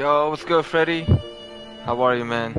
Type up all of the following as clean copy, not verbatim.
Yo, what's good, Freddy? How are you, man?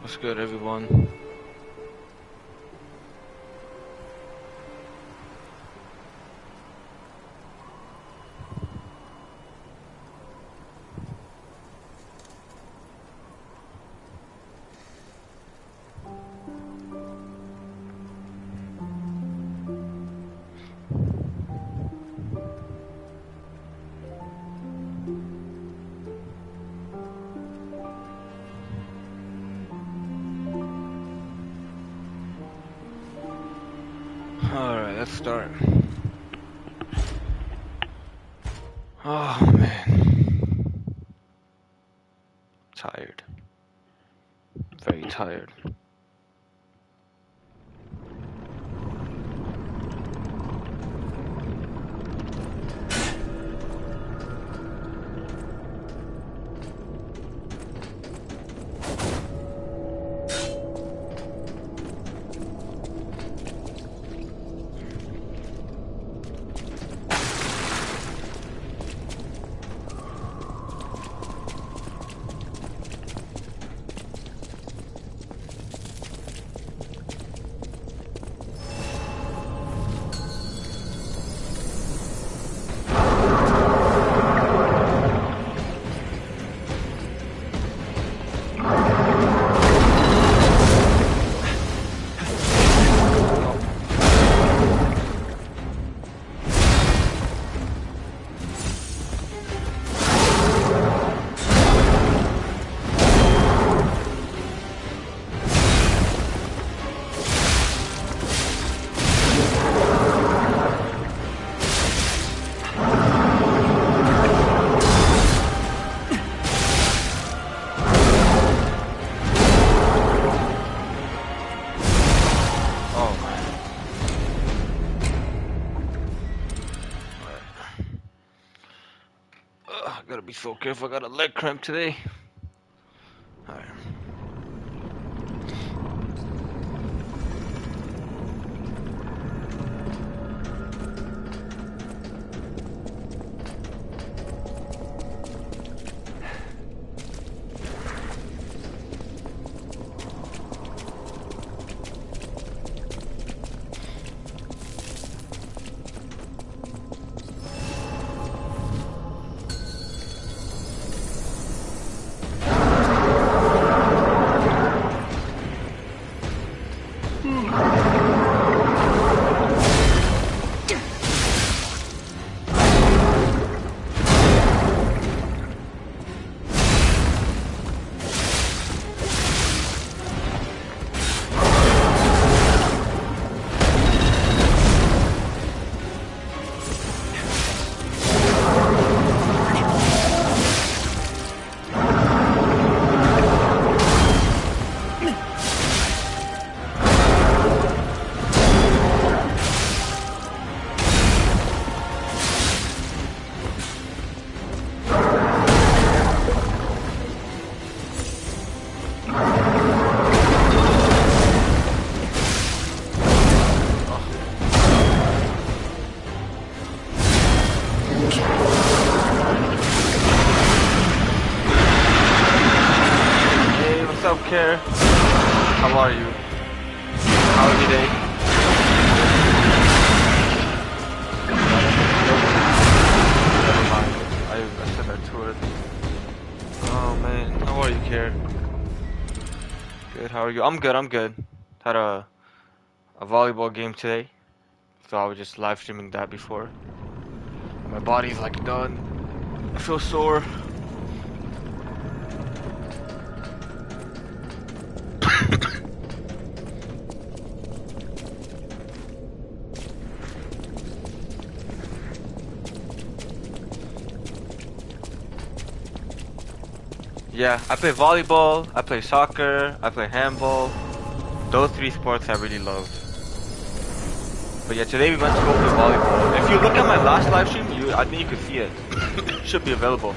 What's good, everyone? Alright, let's start. Oh, man. Tired. Very tired. I gotta be so careful. I got a leg cramp today. Alright. Care. How are you? How was your day? Never mind. I said that too early. Oh man, how are you, Care? Good. How are you? I'm good. I'm good. Had a volleyball game today, so I was just live streaming that before. My body's like done. I feel sore. Yeah, I play volleyball, I play soccer, I play handball. Those three sports I really loved. But yeah, today we went to go play volleyball. If you look at my last live stream, I think you could see it. Should be available.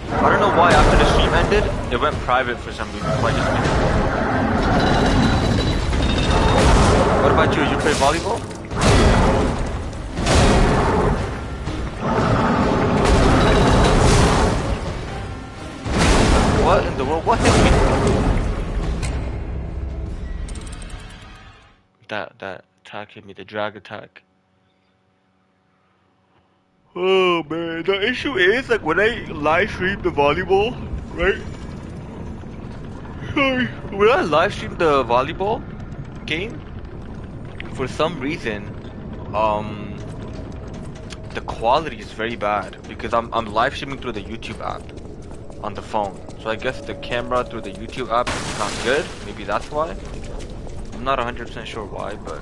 I don't know why after the stream ended, it went private for some reason. So I just made it. What about you? You play volleyball? What in the world? What hit me? That attack hit me, the drag attack. Oh man, the issue is like when I live stream the volleyball, right? Sorry. When I live stream the volleyball game, for some reason, the quality is very bad because I'm live streaming through the YouTube app on the phone. So I guess the camera through the YouTube app is not good. Maybe that's why. I'm not 100% sure why, but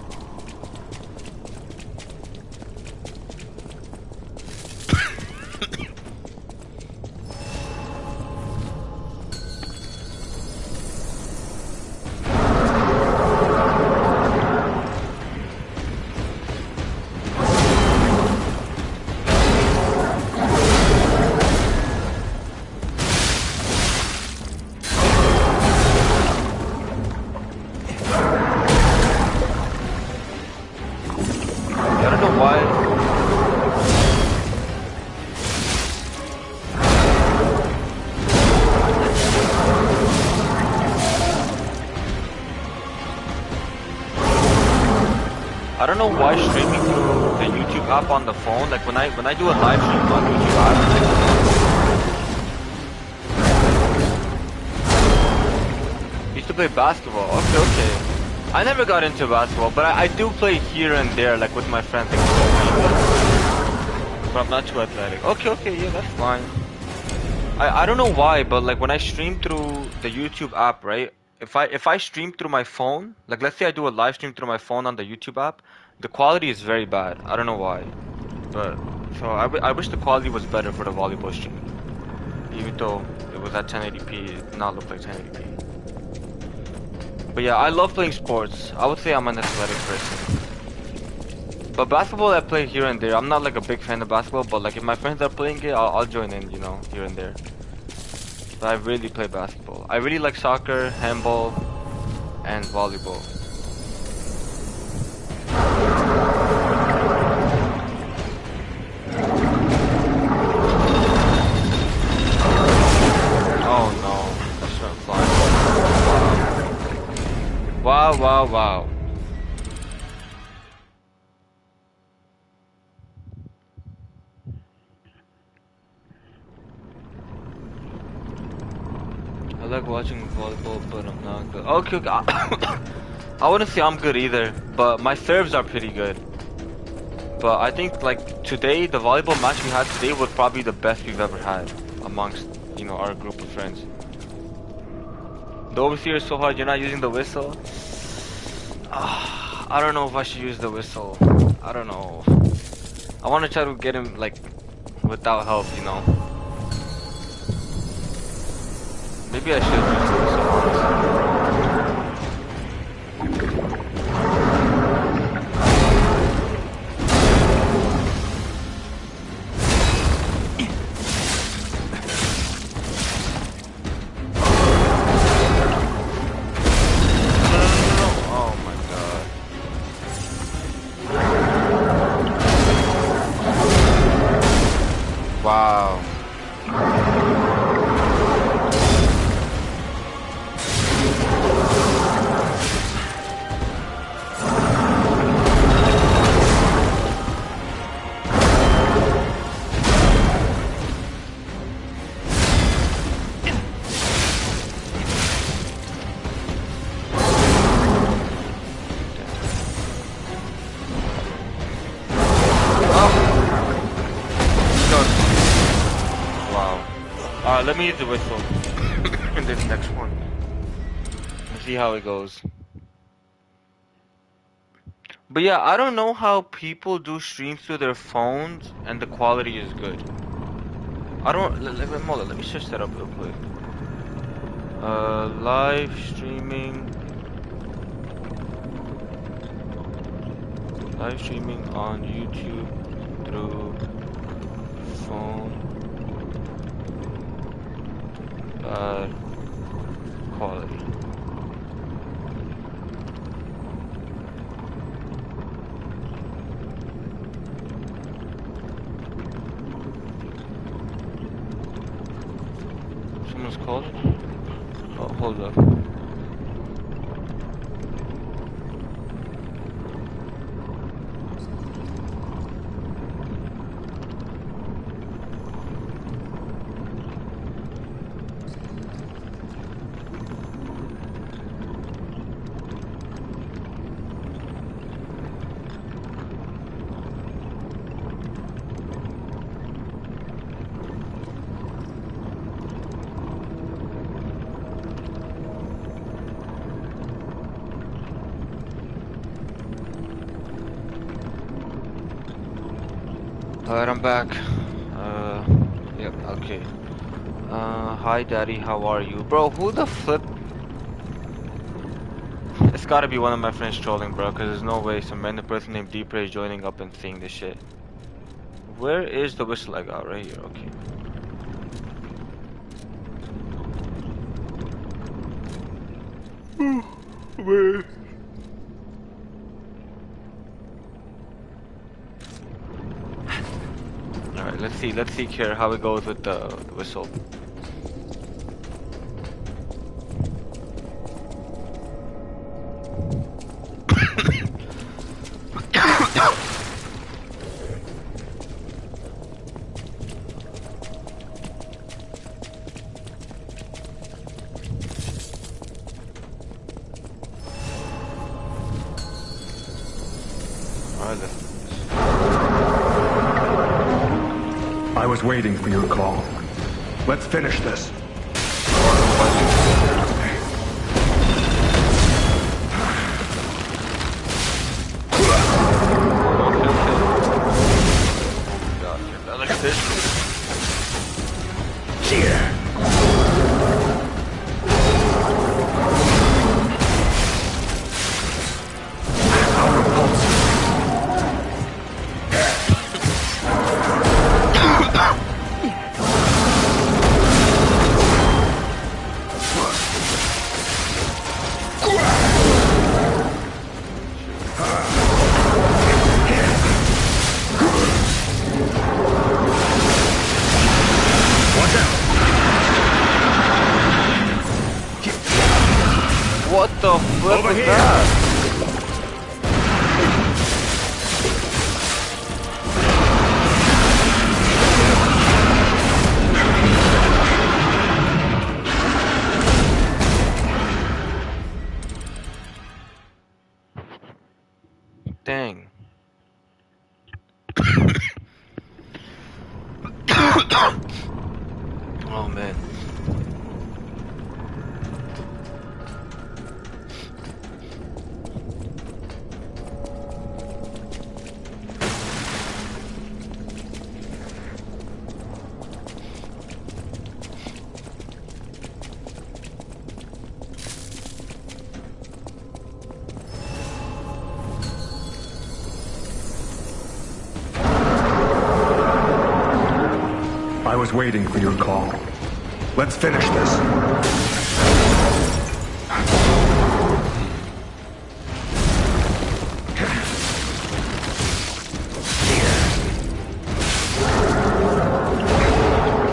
I don't know why. I don't know why streaming through the YouTube app on the phone, like when I do a live stream on YouTube app, used to play basketball. Okay. I never got into basketball, but I do play here and there, like with my friends. Like, but I'm not too athletic. Okay, yeah, that's fine. I don't know why, but like when I stream through the YouTube app, right? If I stream through my phone, like let's say I do a live stream through my phone on the YouTube app, the quality is very bad. I don't know why, but so I wish the quality was better for the volleyball stream. Even though it was at 1080p, it did not look like 1080p. But yeah, I love playing sports. I would say I'm an athletic person. But basketball I play here and there. I'm not like a big fan of basketball, but like if my friends are playing it, I'll join in, you know, here and there. But I really play basketball. I really like soccer, handball, and volleyball. Oh no, that's not flying. Wow. I like watching volleyball, but I'm not good. Okay. I wouldn't say I'm good either, but my serves are pretty good. But I think like today, the volleyball match we had today was probably the best we've ever had amongst, you know, our group of friends. The overseer is so hard, you're not using the whistle? I don't know if I should use the whistle. I don't know. I want to try to get him like without help, you know. Maybe I should use the whistle, honestly. Wow. Let me use the whistle in this next one. Let's see how it goes. But yeah, I don't know how people do streams through their phones and the quality is good. I don't. Let me switch that up real quick. Live streaming. Live streaming on YouTube through phone. Bad quality. Someone's calling? Oh, hold up. Alright, I'm back. Yep, okay. Hi daddy, how are you? Bro, who the flip? It's gotta be one of my friends trolling, bro, cause there's no way some random person named Deepray is joining up and seeing this shit. Where is the whistle I got? Right here, okay. Where? Alright, let's see here how it goes with the whistle. I was waiting for your call. Let's finish this. What the flip is that? Dang. Oh man. I was waiting for your call. Let's finish this.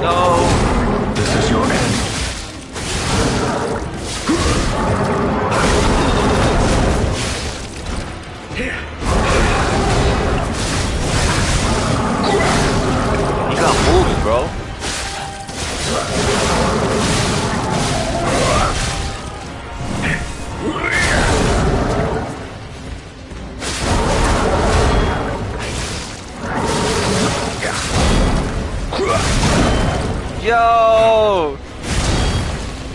No. This is your end. He got moving, bro. Yo!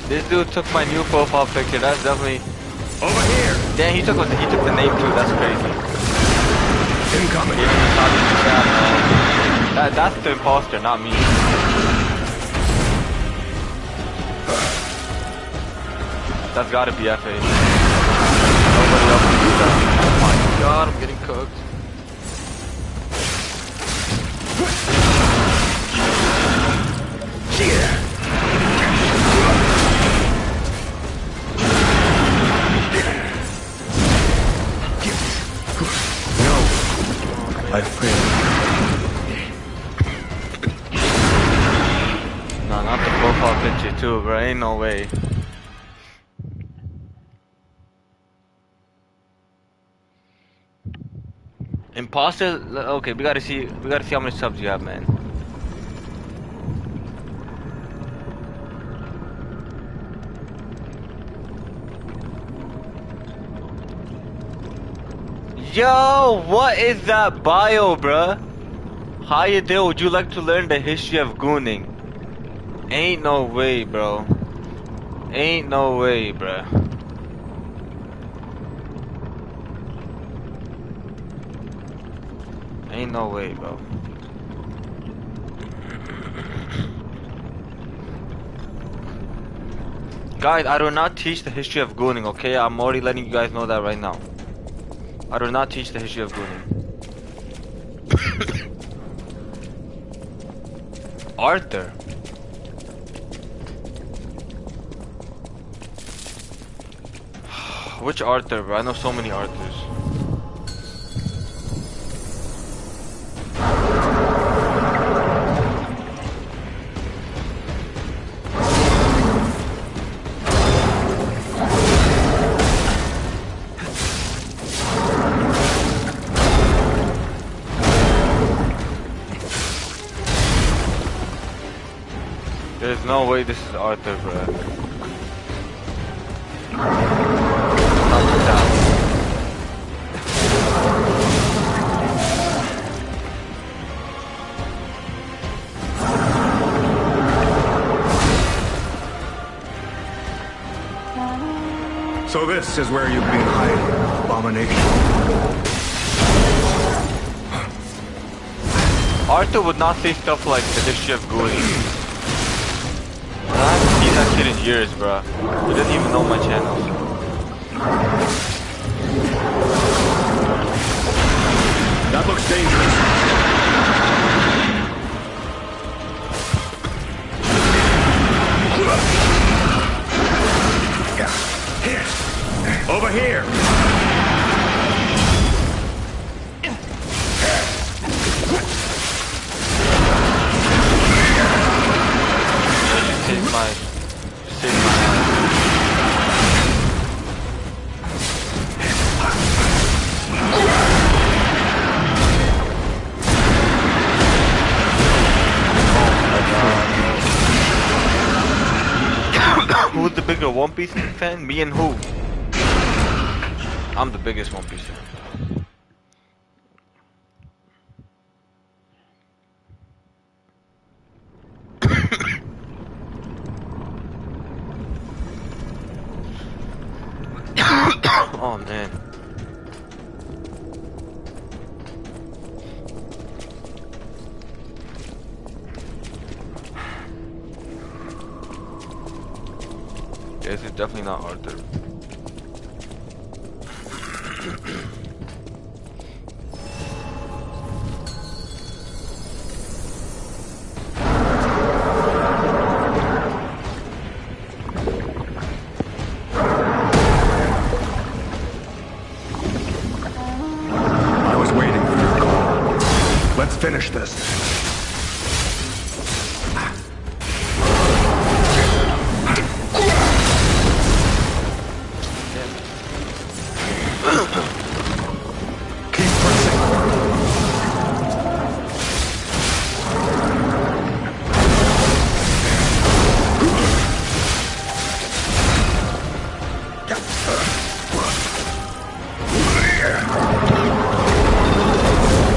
This dude took my new profile picture. That's definitely Over here. Damn, he took the name too. That's crazy. Incoming. That's the imposter, not me. That's gotta be FA. Nobody else can do that. Oh my god, I'm getting cooked. No, I failed. No, not the profile picture too, bro. Ain't no way. Imposter. Okay, we gotta see. We gotta see how many subs you have, man. Yo, what is that bio, bruh? How you doing? Would you like to learn the history of gooning? Ain't no way, bro. Ain't no way, bruh. Ain't no way, bro. Guys, I do not teach the history of gooning, okay? I'm already letting you guys know that right now. I do not teach the history of gooning. Arthur. Which Arthur, bro? I know so many Arthurs. There's no way this is Arthur, bro. So this is where you've been hiding, abomination. Arthur would not say stuff like the history of gooning. I haven't seen that kid in years, bro. He doesn't even know my channel. That looks dangerous. Over here. Save my life. Who's the bigger One Piece fan? Me and who? I'm the biggest One Piece fan. Oh man. This is definitely not Arthur. I was waiting for your call. Let's finish this. Keep pressing.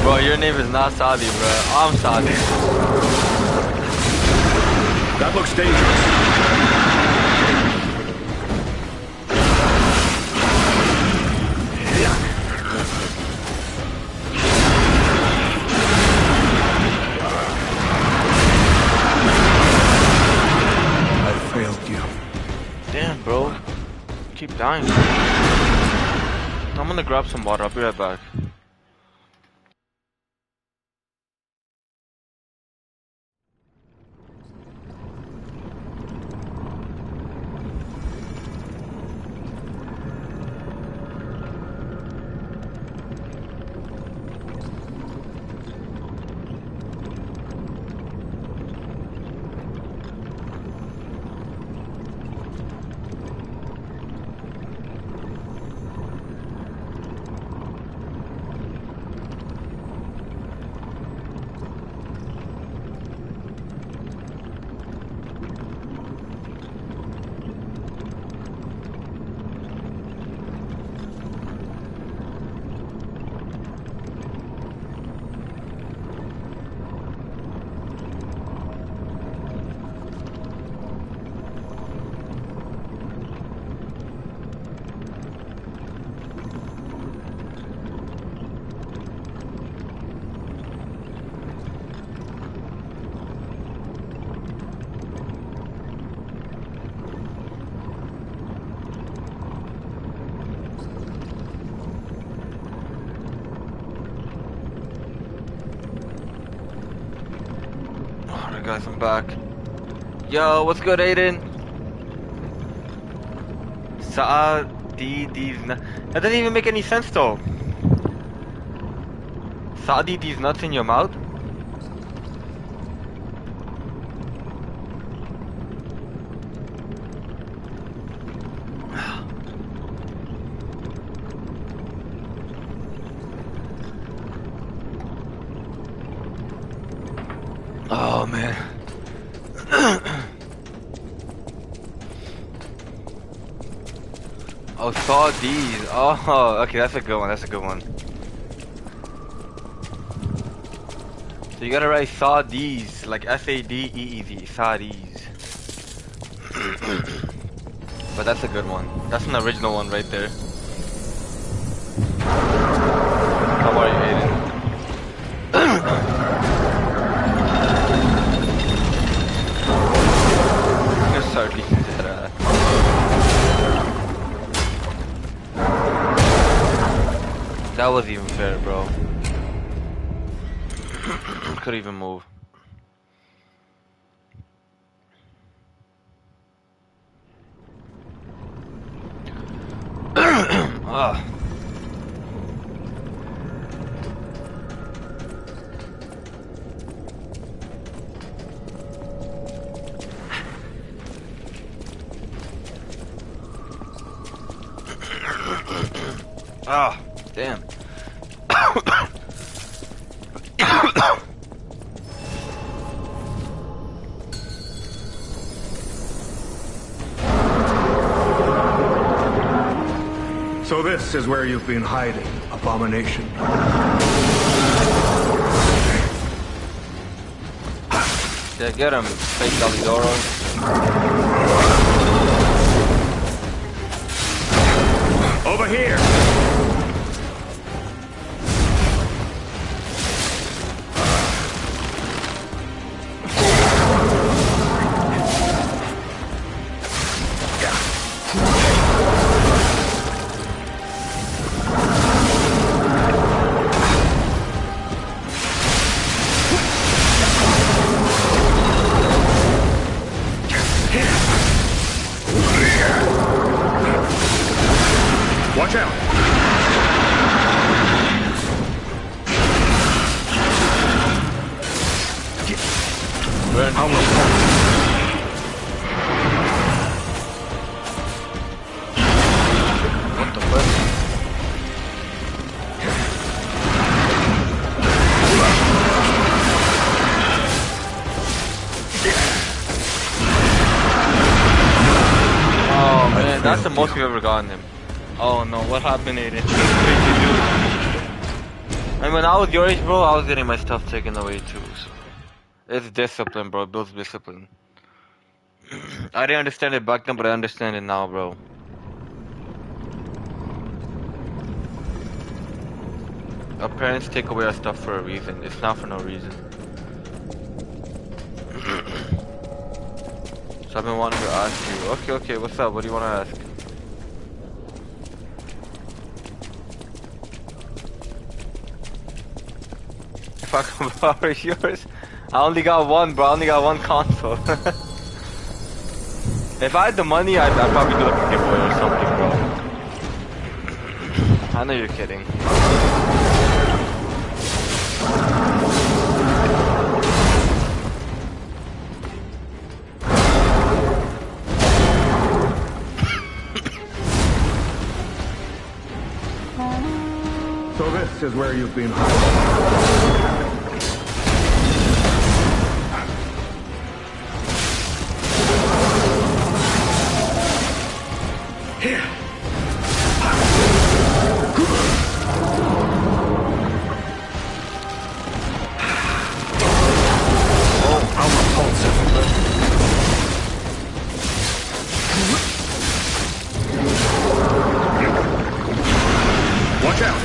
Bro, your name is not Saudi, bro. I'm Saudi. That looks dangerous. I failed you. Damn, bro. dying. I'm gonna grab some water. I'll be right back. Alright guys, I'm back. Yo, what's good, Aiden? That doesn't even make any sense though. Saadi, these nuts in your mouth? Oh man. Oh, saw these. Oh, okay, that's a good one. That's a good one. So you gotta write saw these, like S-A-D-E-E-Z, saw these. But that's a good one. That's an original one right there. How are you, Aiden? I'm gonna start leaking that ass. That wasn't even fair, bro. Couldn't even move. Ah. Ah, damn. So this is where you've been hiding, Abomination. Yeah, get him, fake Galidoro. Over here! Watch out! What the fuck? Oh man, that's the most we've ever gotten him. Oh no, what happened, Aiden? And when I was your age, bro, I was getting my stuff taken away too. So it's discipline, bro. It builds discipline. I didn't understand it back then, but I understand it now, bro. Our parents take away our stuff for a reason. It's not for no reason. So I've been wanting to ask you. Okay, what's up? What do you want to ask? fucking power yours? I only got one, bro. I only got one console. If I had the money, I'd probably do like a giveaway or something, bro. I know you're kidding. So this is where you've been hiding. Watch out!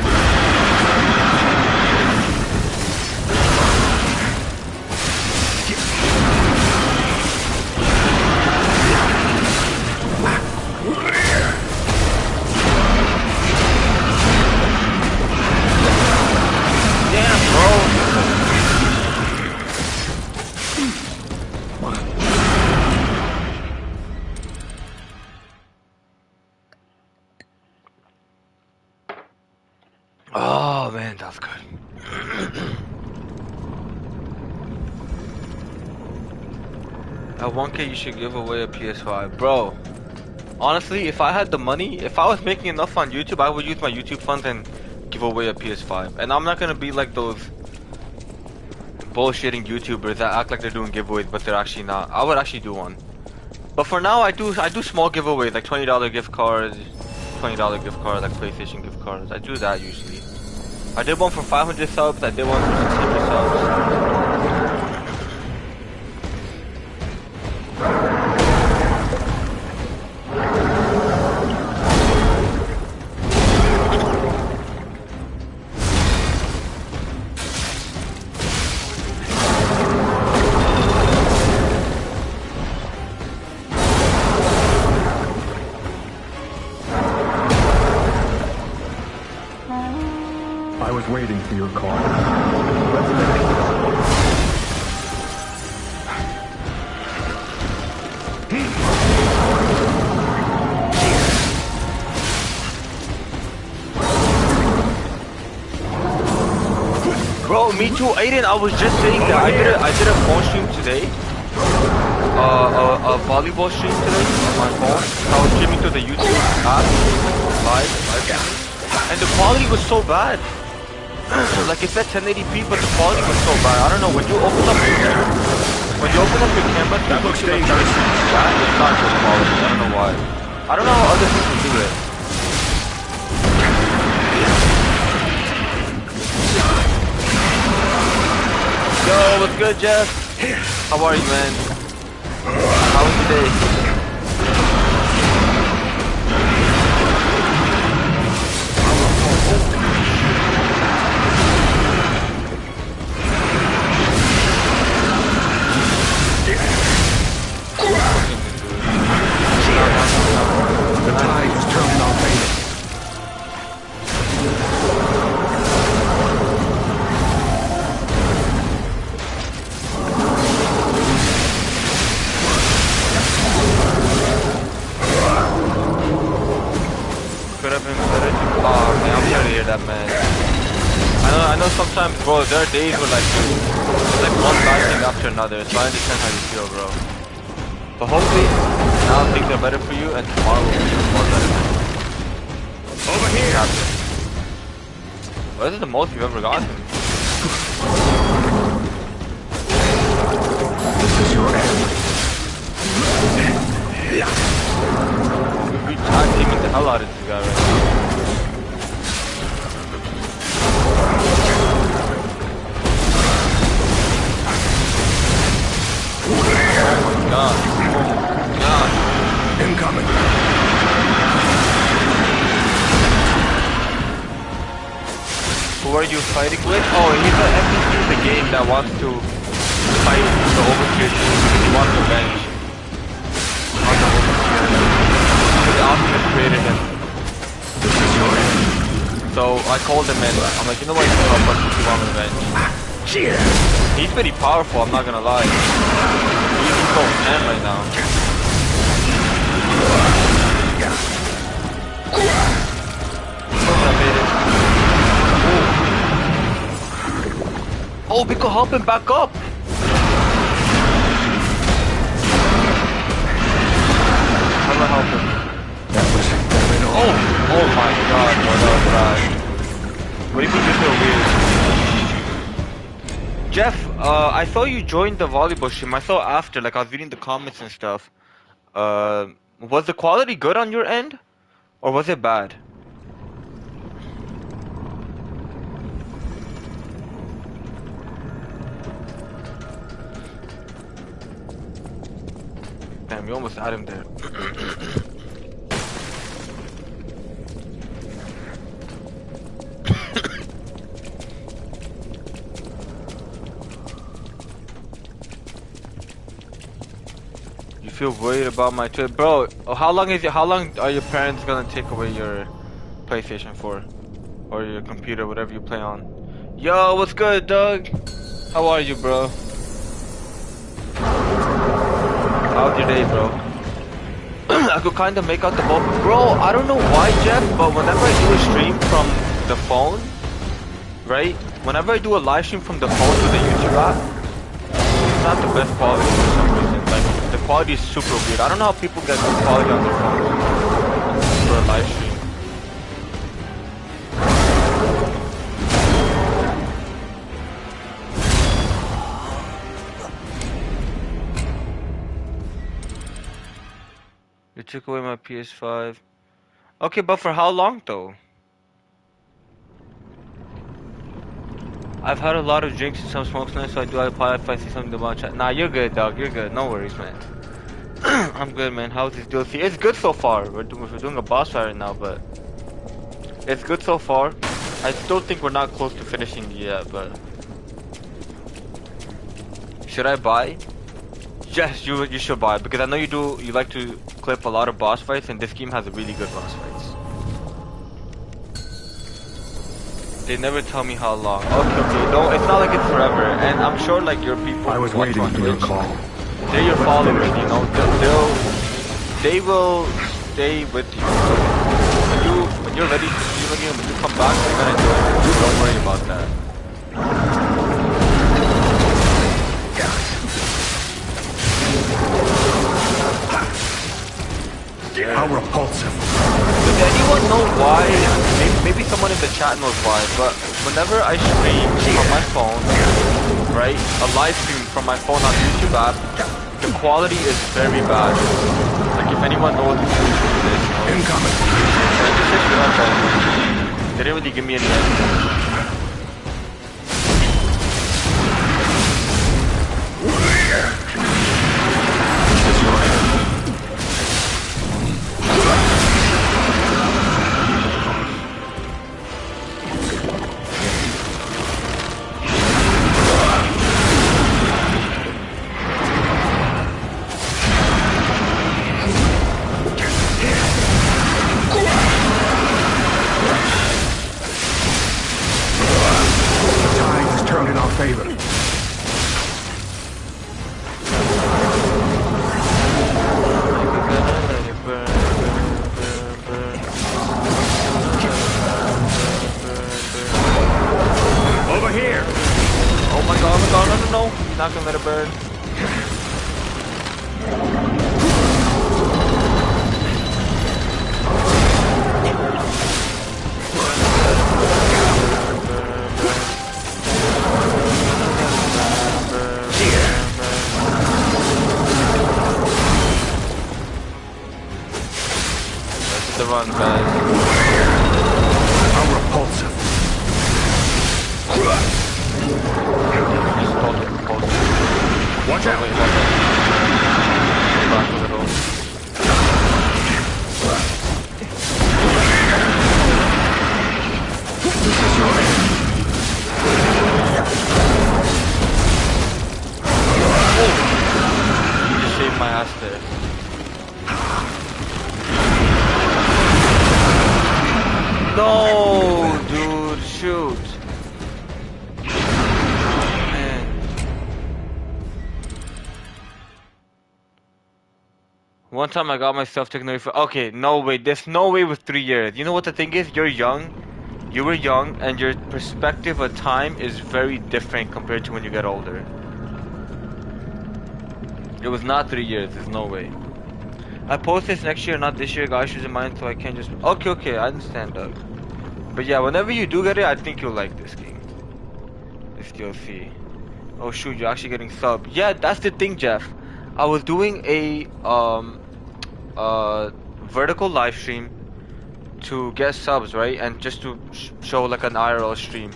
Oh man, that's good. At 1K, you should give away a PS5, bro. Honestly, if I had the money, if I was making enough on YouTube, I would use my YouTube funds and give away a PS5. And I'm not gonna be like those bullshitting YouTubers that act like they're doing giveaways, but they're actually not. I would actually do one. But for now, I do small giveaways like $20 gift cards, $20 gift cards, like PlayStation gift cards. I do that usually. I did one for 500 subs. I did one for 600 subs. I was waiting for your call. Let's finish Bro, me too, Aiden. I was just saying that I did a phone stream today. A volleyball stream today on my phone. I was streaming to the YouTube app, live, and the quality was so bad. Like it said 1080p, but the quality was so bad. I don't know. When you open up your camera, That looks YouTube, dangerous. that is not good quality. I don't know why. I don't know how other people do it. Yo, what's good, Jeff? How are you, man? How was your day? The tide is turning our favor. Could have been better. Oh man, I'm sorry to hear that, man. I know sometimes, bro, there are days where like one bad thing after another, so I understand how you feel, bro. But hopefully, now things are better for you, and tomorrow will be more better. Over here! What is the most you've ever gotten? This is your end. We tag teaming the hell out of this guy right now. Oh my god. Oh my god. Incoming. Who are you fighting with? Oh, he's an NPC in the game that wants to fight the Overture team because he wants revenge on the Overture. The Optimus created him. This is your end. So I called him and I'm like, you know what, you can help us if you want revenge. He's pretty powerful, I'm not gonna lie. He's so 10 right now. Oh, we could help him back up. How do I help him? Oh my god, bro, that was bad. What do you mean you feel weird? Jeff, I saw you joined the volleyball stream. I saw after, like I was reading the comments and stuff. Was the quality good on your end? Or was it bad? Damn, you almost had him there. You feel worried about my trip, bro? How long are your parents gonna take away your PlayStation for, or your computer, whatever you play on? Yo, what's good, Doug? How are you, bro? How's your day, bro? I could kind of make out the bulb. Bro, I don't know why, Jeff, but whenever I do a stream from the phone, right? Whenever I do a live stream from the phone to the YouTube app, it's not the best quality for some reason. Like, the quality is super weird. I don't know how people get good quality on their phones for a live stream. You took away my PS5. Okay, but for how long though? I've had a lot of drinks and some smokes tonight, so I do apply if I see something about chat. Nah, you're good, dog. You're good. No worries, man. I'm good, man. How's this DLC? It's good so far. We're doing a boss fight right now, but it's good so far. I still think we're not close to finishing yet, but should I buy? Yes, you should buy, because I know you like to clip a lot of boss fights, and this game has really good boss fights. They never tell me how long. Okay, no, it's not like it's forever, and I'm sure like your people. I was waiting for your call. They're your followers, you know. They will stay with you. When you're ready, when you come back, they're gonna do it. Don't worry about that. How repulsive. Does anyone know why? Maybe someone in the chat knows why, but whenever I stream from my phone, right, a live stream from my phone on the YouTube app, the quality is very bad. Like if anyone knows the solution to this, Incoming. They didn't really give me any answers. Favor. Over here! Oh my god, no. He's not gonna let it burn. The run, guys. How repulsive. Just told him repulsive. What One time I got myself taken away for. Okay, no way. There's no way with 3 years. You know what the thing is? You're young. You were young, and your perspective of time is very different compared to when you get older. It was not 3 years. There's no way. I post this next year, not this year. Got issues in mind, so I can't just. Okay, okay. I understand, Doug. But yeah, whenever you do get it, I think you'll like this game. This DLC. Oh shoot, you're actually getting sub. Yeah, that's the thing, Jeff. I was doing a vertical live stream to get subs, right? And just to show like an IRL stream.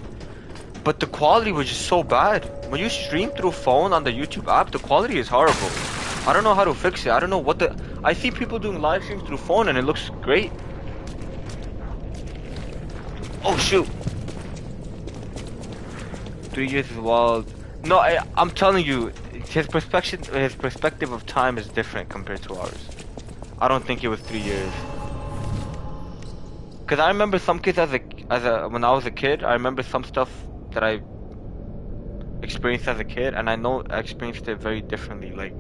But the quality was just so bad. When you stream through phone on the YouTube app, the quality is horrible. I don't know how to fix it. I don't know what the... I see people doing live streams through phone and it looks great. Oh shoot. 3 years is wild. No, I'm telling you, his perspective of time is different compared to ours. I don't think it was 3 years. Cause I remember some kids when I was a kid, I remember some stuff that I experienced as a kid, and I know I experienced it very differently, like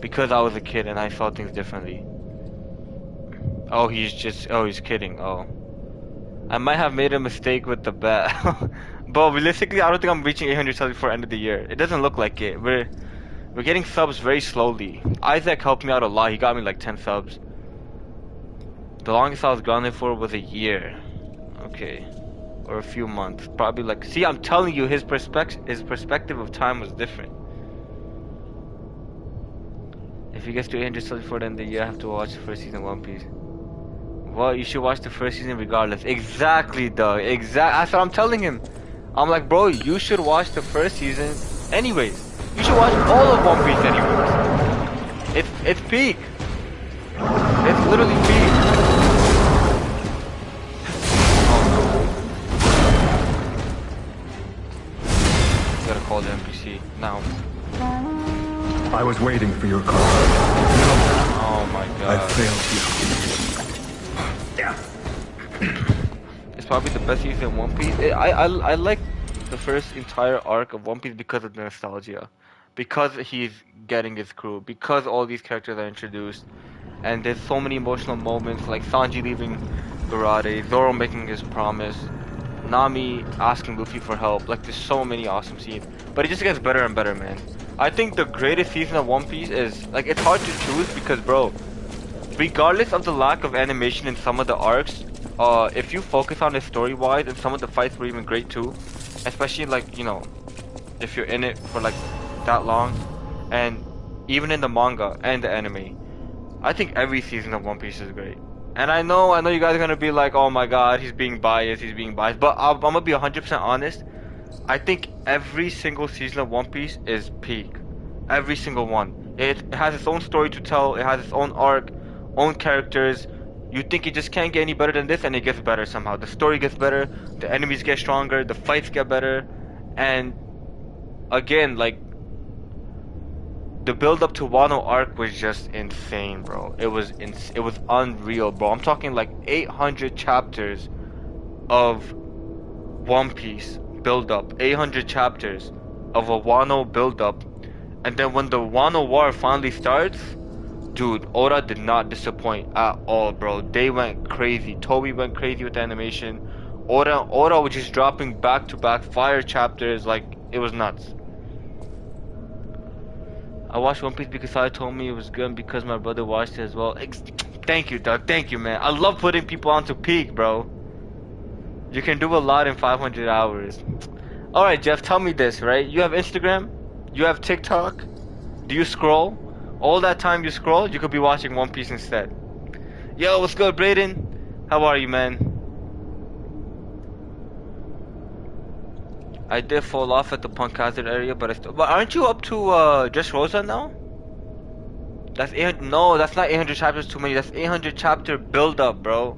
because I was a kid and I saw things differently. Oh, he's kidding. Oh, I might have made a mistake with the bet. But realistically, I don't think I'm reaching 800 subs before end of the year. It doesn't look like it. We're getting subs very slowly. Isaac helped me out a lot. He got me like 10 subs. The longest I was grounded for was a year. Okay. Or a few months. Probably like... See, I'm telling you, his perspective of time was different. If he gets to 800 subs before the end of the year, I have to watch the first season of One Piece. Well, you should watch the first season regardless. Exactly, Doug. That's what I'm telling him. I'm like, bro, you should watch the first season anyways. You should watch all of One Piece anyways. It's peak. It's literally peak. You gotta call the NPC now. I was waiting for your call. Oh my god. I failed you. It's probably the best season of One Piece. I like the first entire arc of One Piece because of the nostalgia. Because he's getting his crew. Because all these characters are introduced. And there's so many emotional moments, like Sanji leaving Garade, Zoro making his promise, Nami asking Luffy for help. Like, there's so many awesome scenes. But it just gets better and better, man. I think the greatest season of One Piece is, like, it's hard to choose because, bro, regardless of the lack of animation in some of the arcs, if you focus on it story-wise, and some of the fights were even great too, especially, like, you know, if you're in it for, like, that long, and even in the manga and the anime, I think every season of One Piece is great. And I know you guys are gonna be like, oh my god, he's being biased, but I'm gonna be 100% honest. I think every single season of One Piece is peak. Every single one. It has its own story to tell, it has its own arc, own characters. You think it just can't get any better than this, and it gets better somehow. The story gets better, the enemies get stronger, the fights get better, and again, like, the build up to Wano arc was just insane, bro. It was unreal, bro. I'm talking like 800 chapters of One Piece build up, 800 chapters of a Wano build up, and then when the Wano war finally starts, dude, Oda did not disappoint at all, bro. They went crazy. Toby went crazy with the animation. Oda was just dropping back to back fire chapters, like it was nuts. I watched One Piece because I told me it was good, and because my brother watched it as well. Thank you, Doug. Thank you, man. I love putting people onto peak, bro. You can do a lot in 500 hours. Alright, Jeff, tell me this, right? You have Instagram? You have TikTok? Do you scroll? All that time you scroll, you could be watching One Piece instead. Yo, what's good, Brayden? How are you, man? I did fall off at the Punk Hazard area, but aren't you up to Dressrosa now? That's 800. No, that's not 800 chapters too many. That's 800 chapter build up, bro.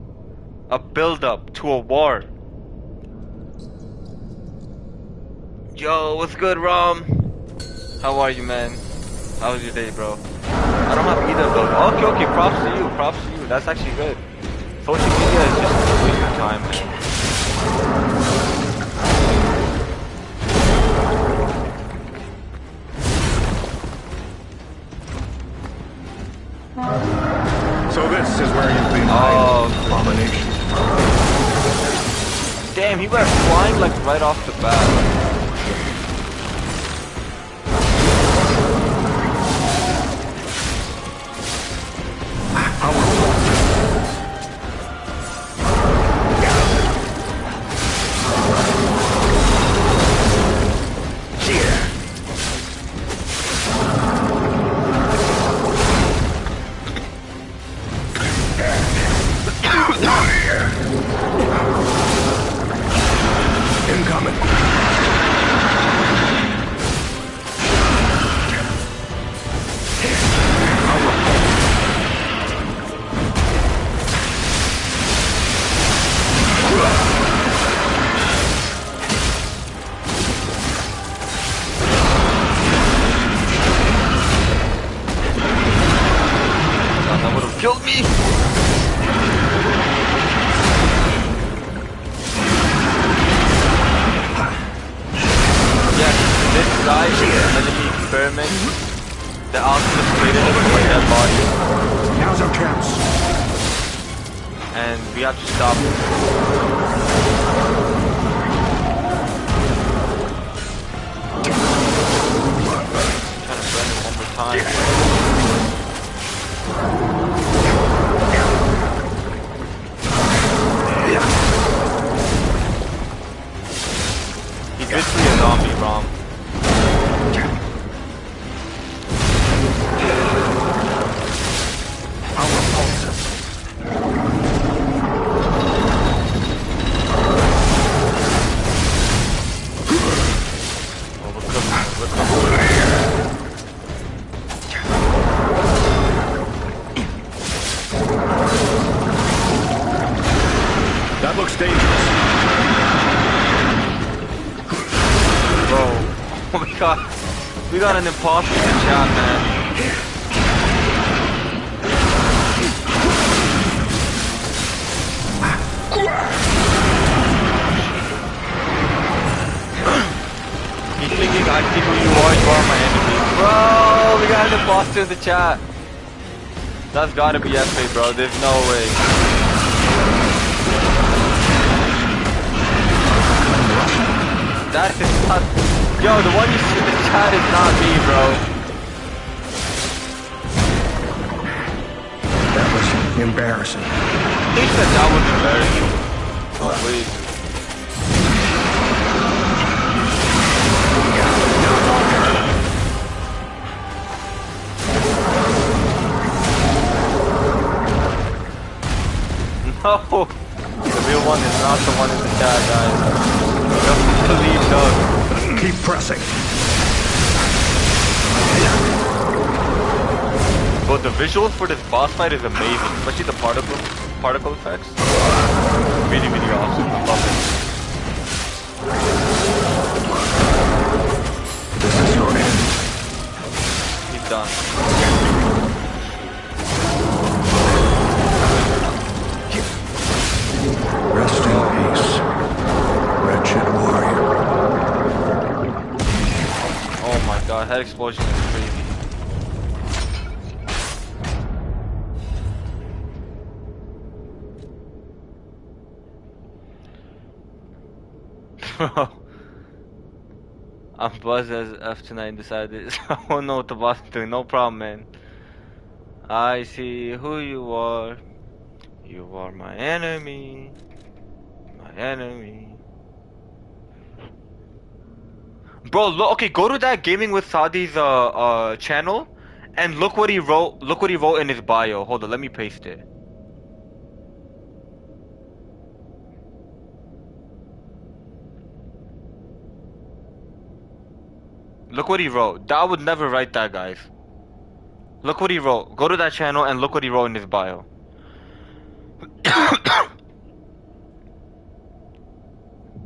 A build up to a war. Yo, what's good, Rom? How are you, man? How was your day, bro? I don't have either of those. Okay, props to you. Props to you. That's actually good. Social media is just a waste of time, man. flying like right off the bat. Killed me! Yes, this guy is an enemy experiment. The Alchemist created him with a dead body. Now's our chance. And we have to stop him. Trying to burn him one more time. He's basically a zombie, Rom. Our pulses. Oh, we're cooking. That looks dangerous. Bro, we got an imposter in the chat, man. He's thinking I see who you are my enemy. Bro, we got an imposter in the chat. That's gotta be FA, bro. There's no way. That is not... Yo, the one you see in the chat is not me, bro. That was embarrassing. He said that was embarrassing. Oh, please. No! The real one is not the one in the chat, guys. Don't believe those. Keep pressing. But the visuals for this boss fight is amazing, especially the particle effects. Really, really awesome. I love it. This is your end. He's done. Rest in peace, wretched warrior. Oh my god, that explosion is crazy. Bro, I'm buzzed as F9 decided. I don't know what the boss is doing. No problem, man. I see who you are. You are my enemy. My enemy. Bro, look. Okay, go to that Gaming with Sadi's channel, and look what he wrote. Look what he wrote in his bio. Hold on, let me paste it. Look what he wrote. I would never write that, guys. Look what he wrote. Go to that channel and look what he wrote in his bio.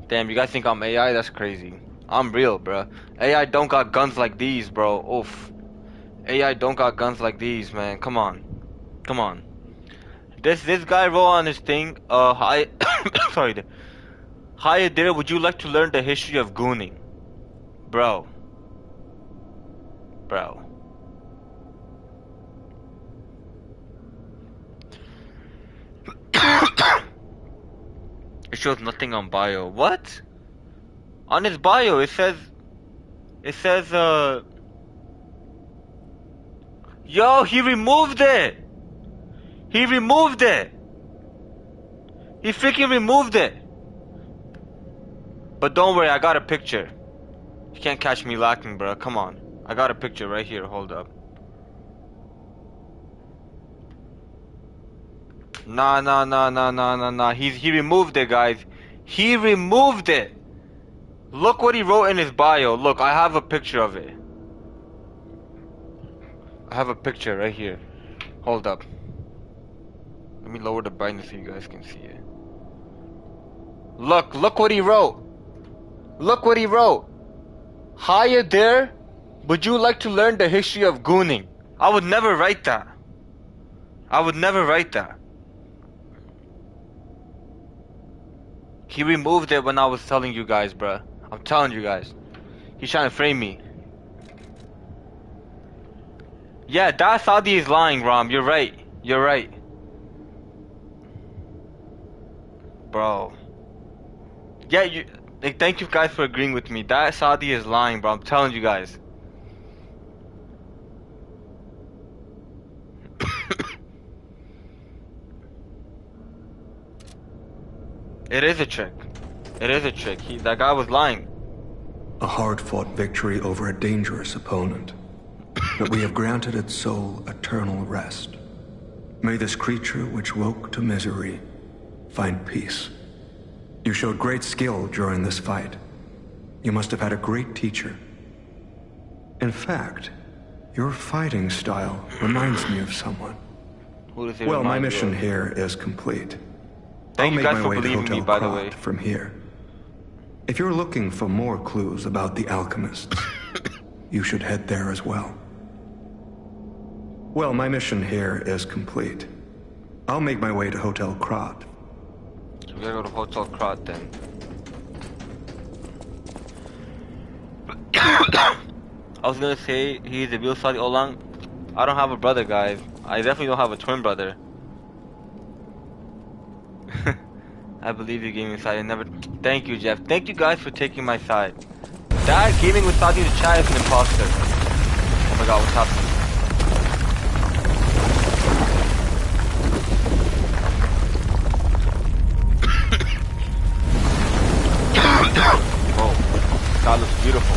Damn, you guys think I'm AI? That's crazy. I'm real, bro. AI don't got guns like these, bro. Oof. AI don't got guns like these, man. Come on. Come on. This guy wrote on his thing, hi sorry. Hi there, would you like to learn the history of gooning? Bro. Bro. It shows nothing on bio. What? On his bio, it says, yo, he removed it! He removed it! He freaking removed it! But don't worry, I got a picture. You can't catch me lacking, bro. Come on. I got a picture right here. Hold up. Nah. He removed it, guys. He removed it! Look what he wrote in his bio. Look, I have a picture of it. I have a picture right here. Hold up. Let me lower the brightness so you guys can see it. Look what he wrote. Look what he wrote. Hiya there. Would you like to learn the history of gooning? I would never write that. I would never write that. He removed it when I was telling you guys, bruh. I'm telling you guys. He's trying to frame me. Yeah, that Saudi is lying, Ram. You're right. You're right. Bro. Yeah, thank you guys for agreeing with me. That Saudi is lying, bro. I'm telling you guys. It is a trick. It is a trick. That guy was lying. A hard-fought victory over a dangerous opponent. But we have granted its soul eternal rest. May this creature which woke to misery find peace. You showed great skill during this fight. You must have had a great teacher. In fact, your fighting style reminds me of someone. Who does it Well, my remind you mission of? here is complete. Thank I'll you make guys my for way to believing me, Hotel by the Krat way. from here. If you're looking for more clues about the alchemists, you should head there as well. Well, my mission here is complete. I'll make my way to Hotel Krat. So we gotta go to Hotel Krat then. I was gonna say he's a real Saudi Olang. I don't have a brother, guys. I definitely don't have a twin brother. I believe you gaming side. I never. Thank you, Jeff. Thank you guys for taking my side. That gaming with Saudi the chat is an imposter. Oh my god, what's happening? Oh, that looks beautiful.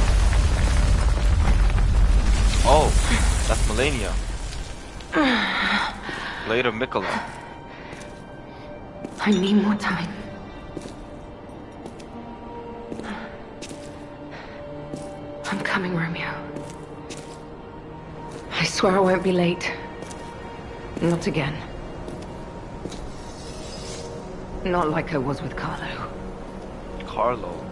Oh, that's Melania. Later, Mikola. I need more time. I'm coming, Romeo. I swear I won't be late. Not again. Not like I was with Carlo. Carlo.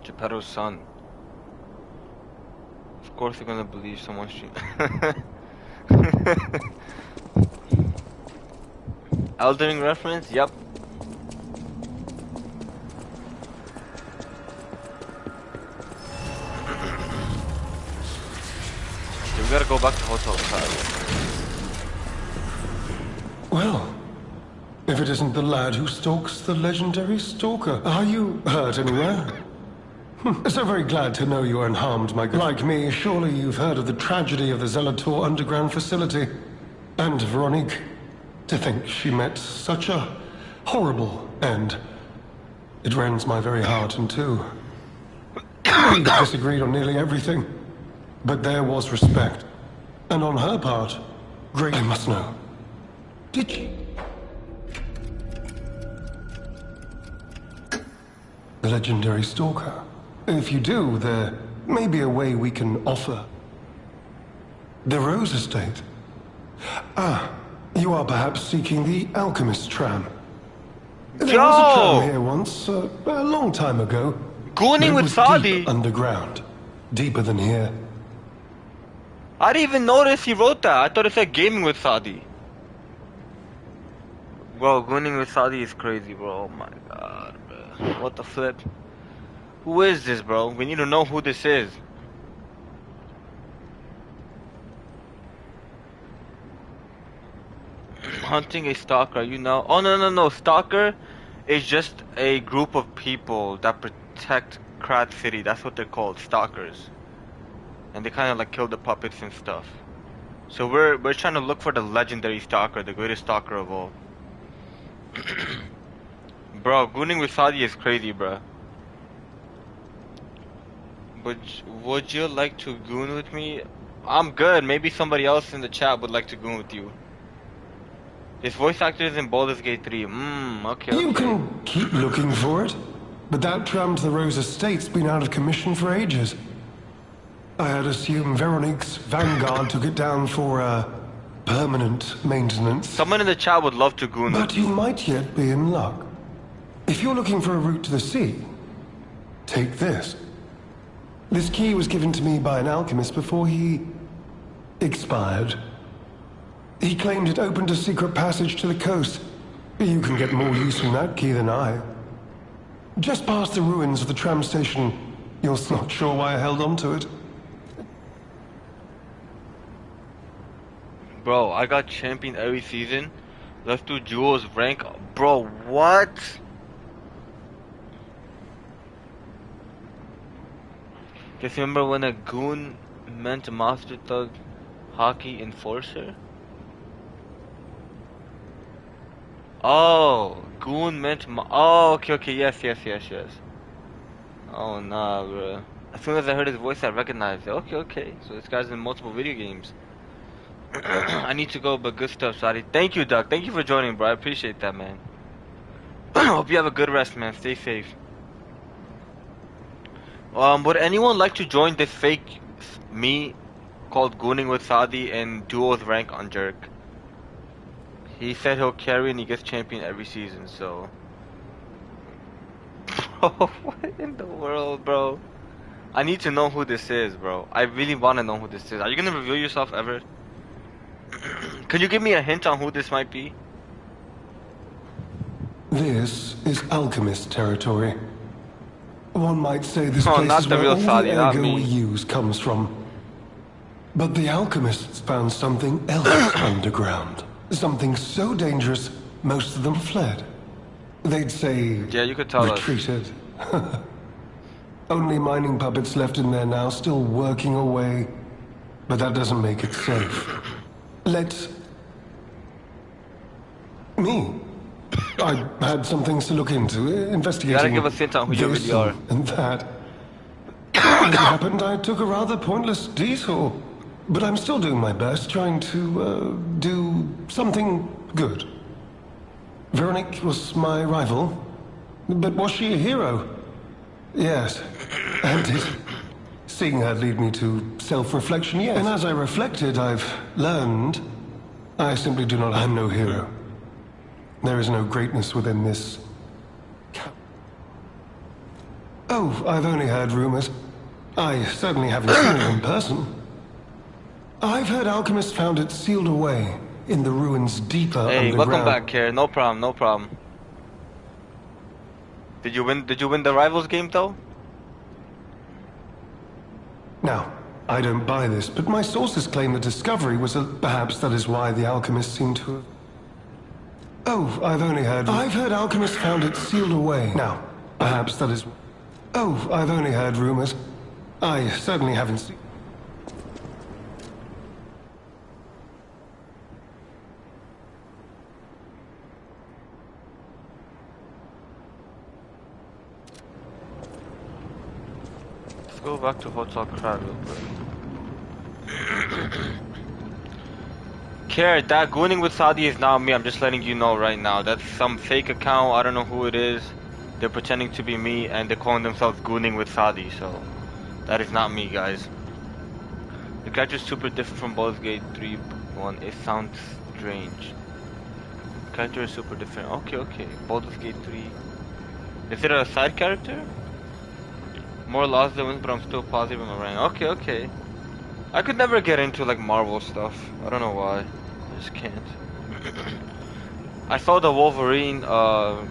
Geppetto's son. Of course you're gonna believe someone's stream. Elden Ring reference? Yep. We gotta go back to Hotel Krat. Well, if it isn't the lad who stalks the legendary stalker, are you hurt anywhere? So very glad to know you are unharmed, my good. Like me, surely you've heard of the tragedy of the Zelator underground facility. And Veronique, to think she met such a horrible end. It rends my very heart in two. We disagreed on nearly everything, but there was respect. And on her part, great. I must know. Did you? The legendary stalker. If you do, there may be a way we can offer. The Rose Estate. Ah, you are perhaps seeking the alchemist tram. There was a tram here once, a long time ago. Gooning It with was Saudi? deep underground. Deeper than here. I didn't even notice he wrote that. I thought it said gaming with Saudi. Bro, gooning with Saudi is crazy, bro. Oh my god, bro. What the flip? Who is this, bro? We need to know who this is. Hunting a stalker, you know? Oh, no. Stalker It's just a group of people that protect Krat City. That's what they're called, stalkers. And they kind of like kill the puppets and stuff. So we're trying to look for the legendary stalker, the greatest stalker of all. Bro, gooning with Saudi is crazy, bro. Would you like to goon with me? I'm good. Maybe somebody else in the chat would like to goon with you. His voice actor is in Baldur's Gate 3. Okay, You okay. can keep looking for it, but that tram to the Rose Estate's been out of commission for ages. I had assumed Veronique's Vanguard took it down for, permanent maintenance. Someone in the chat would love to goon with But you might yet be in luck. If you're looking for a route to the sea, take this. This key was given to me by an alchemist before he expired. He claimed it opened a secret passage to the coast. You can get more use from that key than I. Just past the ruins of the tram station, you're not sure why I held on to it. Bro, I got champion every season. Let's do duos rank. Bro, what? Just remember when a goon meant Master Thug Hockey Enforcer? Oh, goon meant oh, okay, yes. Oh, nah, bro. As soon as I heard his voice, I recognized it. Okay. So this guy's in multiple video games. I need to go, but good stuff, Shadi. Thank you, Doc. Thank you for joining, bro. I appreciate that, man. Hope you have a good rest, man. Stay safe. Would anyone like to join this fake me called Gooning with Saudi and duos rank on Jerk? He said he'll carry and he gets champion every season, so. Bro, what in the world, bro? I need to know who this is, bro. I really want to know who this is. Are you gonna reveal yourself ever? Could you give me a hint on who this might be? This is alchemist territory. One might say this Oh, place not is the where real all the Saudi, not ego me. we use comes from. But the alchemists found something else underground. Something so dangerous, most of them fled. They'd say, Yeah, you could tell us. retreated. Only mining puppets left in there now, still working away. But that doesn't make it safe. Let me. I had some things to look into, investigating. You gotta give us hint on who you this really are. and that. As it happened, I took a rather pointless detour. But I'm still doing my best, trying to, do something good. Veronique was my rival. But was she a hero? Yes. And did seeing her lead me to self-reflection, yes. And as I reflected, I've learned I simply do not. I'm no hero. There is no greatness within this. Oh, I've only heard rumors. I certainly haven't seen it in person. I've heard alchemists found it sealed away in the ruins deeper Hey, underground. welcome back, Care. No problem. Did you win the rivals game though? Now, I don't buy this, but my sources claim the discovery was perhaps that is why the alchemists seem to have... Oh, I've heard alchemists found it sealed away. Now, perhaps that is... Oh, I've only heard rumors. I certainly haven't seen... Let's go back to Hotel Crowd real quick. Care, that gooning with Saudi is not me. I'm just letting you know right now. That's some fake account. I don't know who it is. They're pretending to be me and they're calling themselves gooning with Saudi. So that is not me, guys. The character is super different from Baldur's Gate 3.1. It sounds strange. The character is super different. Okay. Baldur's Gate 3. Is it a side character? More lost than wins, but I'm still positive in my rank. Okay. I could never get into like Marvel stuff. I don't know why. I just can't. I saw the Wolverine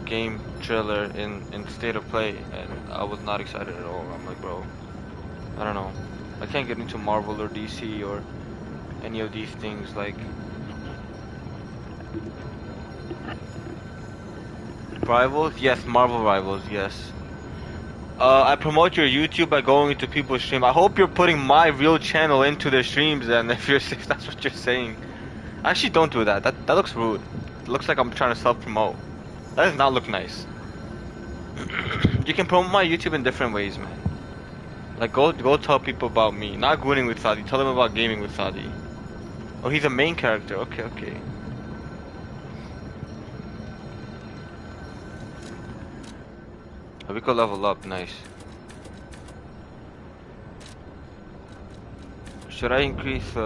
game trailer in State of Play and I was not excited at all. I'm like, bro, I don't know. I can't get into Marvel or DC or any of these things. Like, Rivals? Yes, Marvel Rivals, yes. I promote your YouTube by going into people's stream. I hope you're putting my real channel into their streams, and if that's what you're saying. Actually, don't do that. That looks rude. It looks like I'm trying to self-promote. That does not look nice. You can promote my YouTube in different ways, man. Like, go tell people about me. Not gooning with Sadi. Tell them about gaming with Sadi. Oh, he's a main character. Okay, okay. Oh, we could level up. Nice. Should I increase,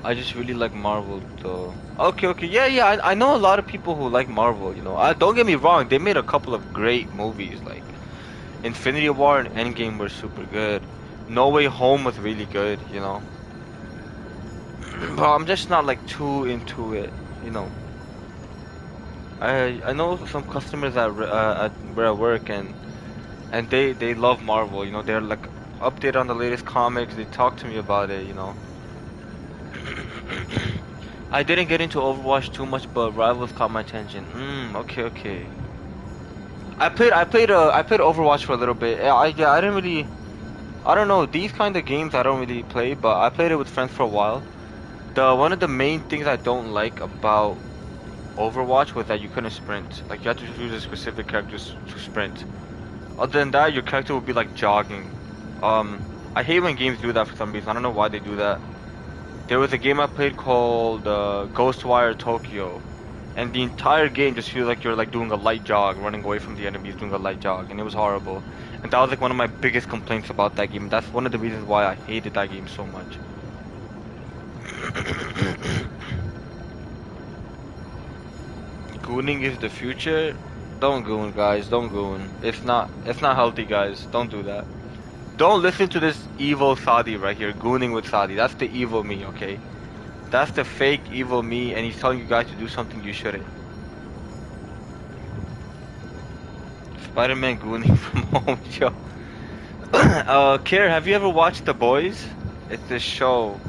I just really like Marvel though. Okay, okay, yeah, I know a lot of people who like Marvel, you know. Don't get me wrong, they made a couple of great movies, like Infinity War and Endgame were super good. No Way Home was really good, you know. But I'm just not like too into it, you know. I know some customers at where I work and they love Marvel, you know. They're like updated on the latest comics. They talk to me about it, you know. I didn't get into Overwatch too much, but Rivals caught my attention. Okay, okay. I played Overwatch for a little bit. Yeah, I didn't really, I don't know, these kind of games I don't really play, but I played it with friends for a while. One of the main things I don't like about Overwatch was that you couldn't sprint. Like you had to choose a specific character to sprint. Other than that, your character would be like jogging. I hate when games do that for some reason. I don't know why they do that. There was a game I played called Ghostwire Tokyo, and the entire game just feels like you're like doing a light jog, running away from the enemies, doing a light jog, and it was horrible. And that was like one of my biggest complaints about that game. That's one of the reasons why I hated that game so much. Gooning is the future. Don't goon, guys. Don't goon. It's not healthy, guys. Don't do that. Don't listen to this evil Saudi right here, gooning with Saudi. That's the evil me, okay? That's the fake evil me, and he's telling you guys to do something you shouldn't. Spider-Man gooning from home, yo. Kier, have you ever watched The Boys? It's this show,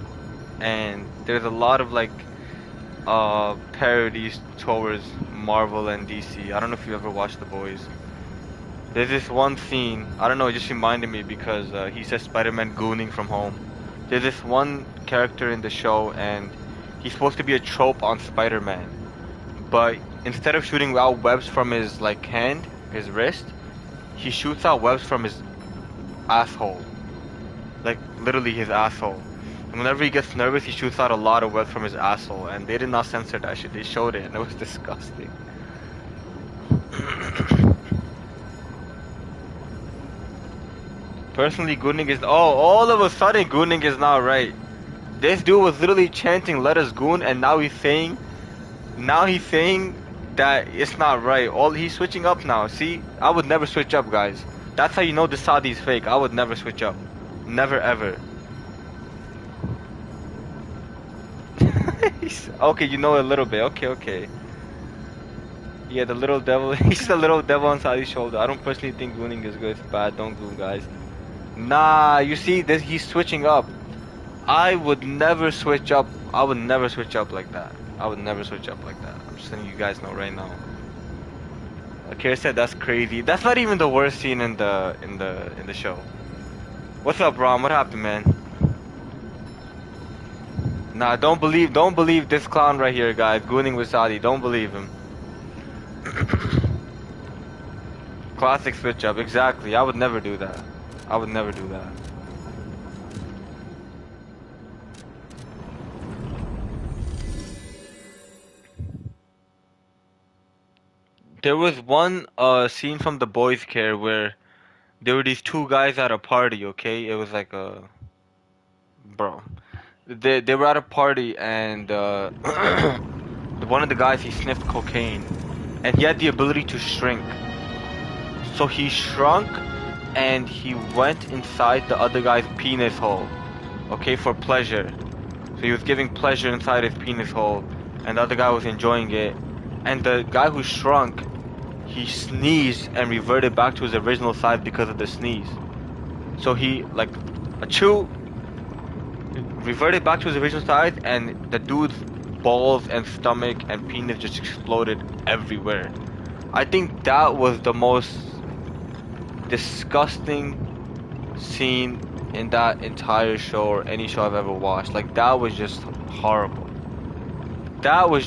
and there's a lot of like parodies towards Marvel and DC. I don't know if you ever watched The Boys. There's this one scene, I don't know, it just reminded me because he says Spider-Man gooning from home. There's this one character in the show and he's supposed to be a trope on Spider-Man. But instead of shooting out webs from his like hand, his wrist, he shoots out webs from his asshole. Like literally his asshole. And whenever he gets nervous, he shoots out a lot of webs from his asshole. And they did not censor that shit, they showed it and it was disgusting. Personally, gooning is all of a sudden gooning is not right. This dude was literally chanting "Let us goon," and now he's saying that it's not right. He's switching up now. See, I would never switch up, guys. That's how you know the Saudi's fake. I would never switch up, never ever. Okay, you know a little bit. Okay, okay. Yeah, the little devil. He's the little devil on Saudi's shoulder. I don't personally think gooning is good. It's bad. Don't goon, guys. Nah, you see, this he's switching up. I would never switch up. I would never switch up like that. I would never switch up like that. I'm just letting you guys know right now. Okay, I said that's crazy. That's not even the worst scene in the show. What's up, Rom? What happened, man? Nah, don't believe this clown right here, guys. Gooning with Saudi. Don't believe him. Classic switch up. Exactly. I would never do that. I would never do that. There was one scene from The Boys Care where there were these two guys at a party, okay? It was like a bro. They were at a party and one of the guys he sniffed cocaine and he had the ability to shrink. So he shrunk and he went inside the other guy's penis hole, okay, for pleasure. So he was giving pleasure inside his penis hole, and the other guy was enjoying it. And the guy who shrunk, he sneezed and reverted back to his original size because of the sneeze. So he, like, achoo, reverted back to his original size, and the dude's balls and stomach and penis just exploded everywhere. I think that was the most disgusting scene in that entire show or any show I've ever watched. Like, that was just horrible. That was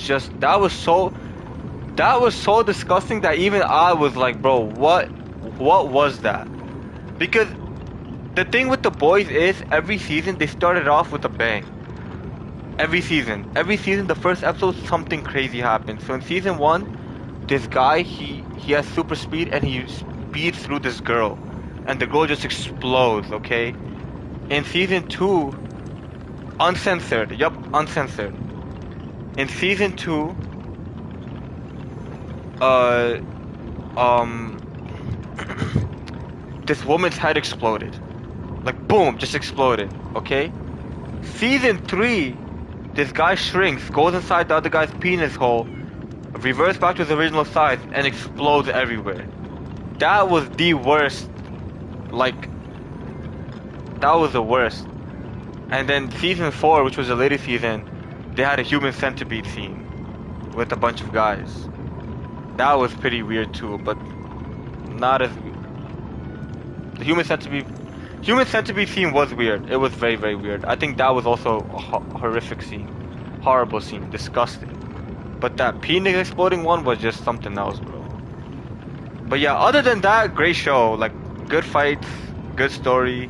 so disgusting that even I was like, bro, what was that? Because the thing with the boys is every season they started off with a bang. Every season, the first episode, something crazy happens. So in season 1, this guy, he has super speed and he speeds through this girl, and the girl just explodes. Okay. In season 2, uncensored. Yup, uncensored. In season 2, uh, um, this woman's head exploded. Like, boom, just exploded. Okay. Season 3, this guy shrinks, goes inside the other guy's penis hole, reverts back to his original size, and explodes everywhere. That was the worst. Like, that was the worst. And then season 4, which was the latest season, they had a human centipede scene with a bunch of guys. That was pretty weird too, but not as the human centipede scene was weird. It was very, very weird. I think that was also a horrific scene, horrible scene, disgusting. But that penis exploding one was just something else, bro. But yeah, other than that, great show. Like, good fights, good story,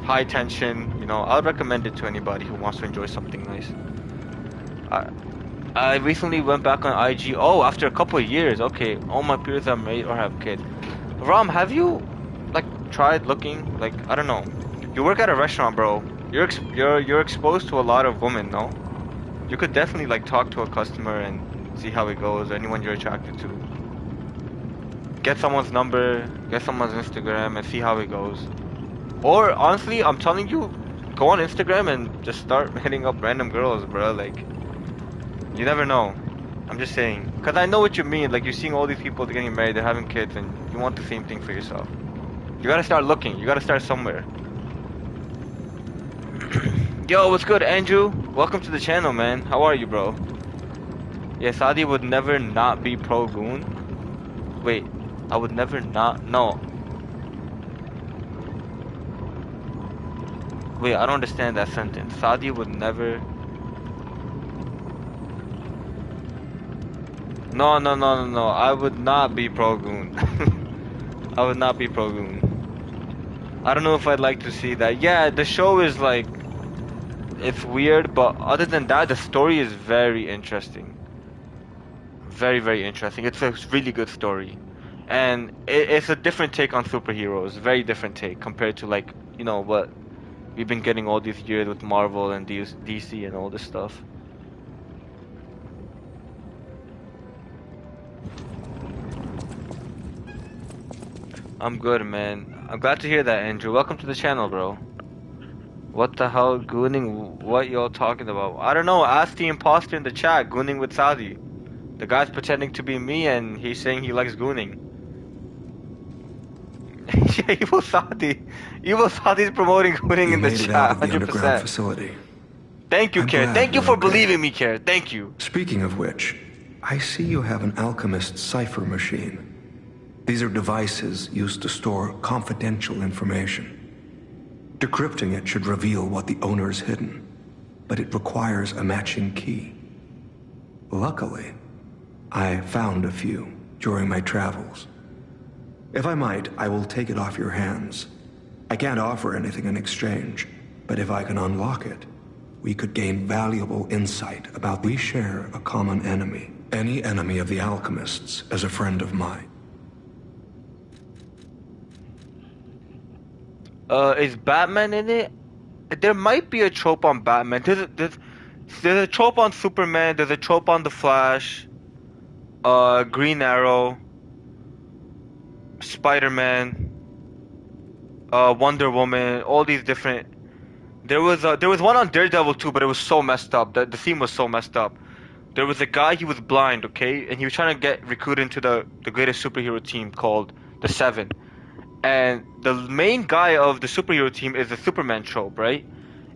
high tension. You know, I'd recommend it to anybody who wants to enjoy something nice. I recently went back on IG. Oh, after a couple of years. Okay, all my peers are married or have kids. Ram, have you like tried looking? Like, I don't know. You work at a restaurant, bro. You're exposed to a lot of women, no? You could definitely like talk to a customer and see how it goes. Anyone you're attracted to. Get someone's number, get someone's Instagram, and see how it goes. Or honestly, I'm telling you, go on Instagram and just start hitting up random girls, bro. Like, you never know. I'm just saying. Because I know what you mean. Like, you're seeing all these people getting married, they're having kids, and you want the same thing for yourself. You gotta start looking. You gotta start somewhere. Yo, what's good, Andrew? Welcome to the channel, man. How are you, bro? Yeah, Saudi would never not be pro-goon. Wait, I would never not... No. Wait, I don't understand that sentence. Saudi would never... No. I would not be pro-goon. I would not be pro-goon. I don't know if I'd like to see that. Yeah, the show is like... It's weird, but other than that, the story is very interesting. Very, very interesting. It's a really good story. And it's a different take on superheroes. Very different take compared to, like, you know, what we've been getting all these years with Marvel and DC and all this stuff. I'm good, man. I'm glad to hear that, Andrew. Welcome to the channel, bro. What the hell, gooning? What y'all talking about? I don't know. Ask the imposter in the chat, gooning with Saudi. The guy's pretending to be me, and he's saying he likes gooning. Yeah, Evil Saudi. Evil Saudi's promoting gooning in the chat, 100%. Facility. Thank you, Care. Thank you for believing me, Care. Thank you. Speaking of which, I see you have an alchemist's cipher machine. These are devices used to store confidential information. Decrypting it should reveal what the owner's hidden, but it requires a matching key. Luckily, I found a few during my travels. If I might, I will take it off your hands. I can't offer anything in exchange, but if I can unlock it, we could gain valuable insight about we share a common enemy. Any enemy of the alchemists as a friend of mine. Is Batman in it? There might be a trope on Batman. There's a trope on Superman. There's a trope on the Flash. Green Arrow. Spider-Man. Wonder Woman. All these different. There was one on Daredevil too, but it was so messed up. The theme was so messed up. There was a guy. He was blind, okay, and he was trying to get recruited into the greatest superhero team called the Seven. And the main guy of the superhero team is the Superman trope, right?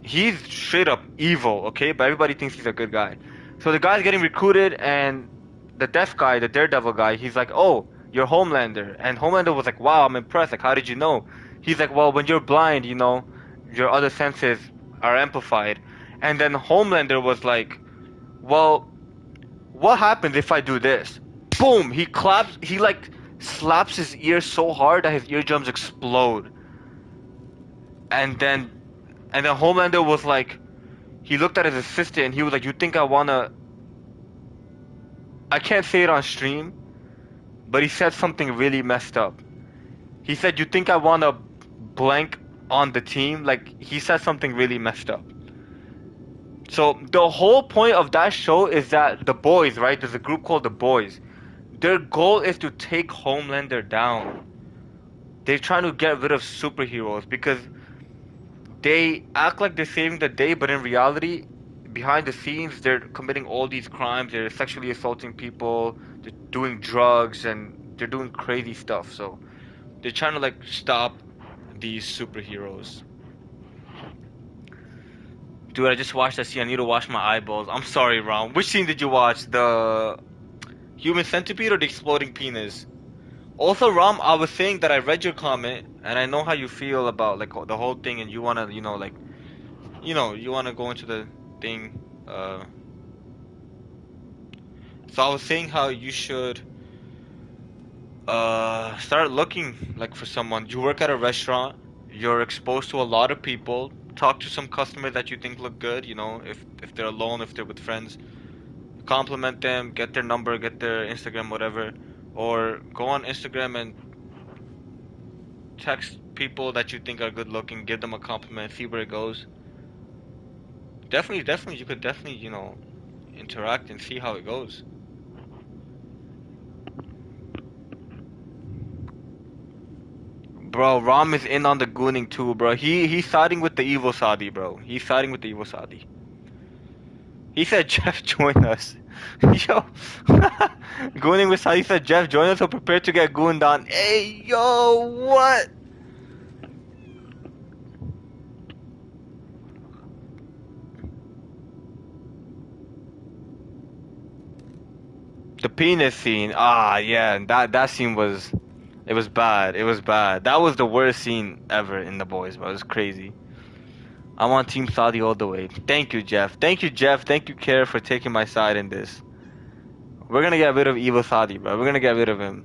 He's straight up evil, okay? But everybody thinks he's a good guy. So the guy's getting recruited, and the deaf guy, the daredevil guy, he's like, "Oh, you're Homelander." And Homelander was like, "Wow, I'm impressed. Like, how did you know?" He's like, "Well, when you're blind, you know, your other senses are amplified." And then Homelander was like, "Well, what happens if I do this?" Boom! He claps. He like slaps his ear so hard that his eardrums explode. And then, Homelander was like, he looked at his assistant and he was like, "You think I wanna?" I can't say it on stream, but he said something really messed up. He said, "You think I wanna blank on the team?" Like, he said something really messed up. So the whole point of that show is that the boys, right? There's a group called the boys. Their goal is to take Homelander down. They're trying to get rid of superheroes because they act like they're saving the day, but in reality, behind the scenes, they're committing all these crimes. They're sexually assaulting people. They're doing drugs and they're doing crazy stuff. So they're trying to like stop these superheroes. Dude, I just watched that scene. I need to wash my eyeballs. I'm sorry, Ron. Which scene did you watch? The human centipede or the exploding penis? Also, Ram, I was saying that I read your comment and I know how you feel about like the whole thing, and you wanna, like, you wanna go into the thing. So I was saying how you should start looking like for someone. You work at a restaurant. You're exposed to a lot of people. Talk to some customers that you think look good. If they're alone, if they're with friends, compliment them. Get their number, get their Instagram, whatever. Or go on Instagram and text people that you think are good looking, give them a compliment, see where it goes. Definitely, you could definitely, interact and see how it goes. Bro, Ram is in on the gooning too, bro. He's siding with the evil Saudi, bro. He's siding with the evil Saudi. He said, "Jeff, join us." Yo, gooning with Saudi. He said, "Jeff, join us. Or prepare to get gooned on." Hey, yo, what? The penis scene. Ah, yeah, that scene was, it was bad. It was bad. That was the worst scene ever in The Boys, bro. It was crazy. I'm on Team Saudi all the way. Thank you, Jeff. Thank you, Jeff. Thank you, Care, for taking my side in this. We're gonna get rid of evil Saudi, bro. We're gonna get rid of him.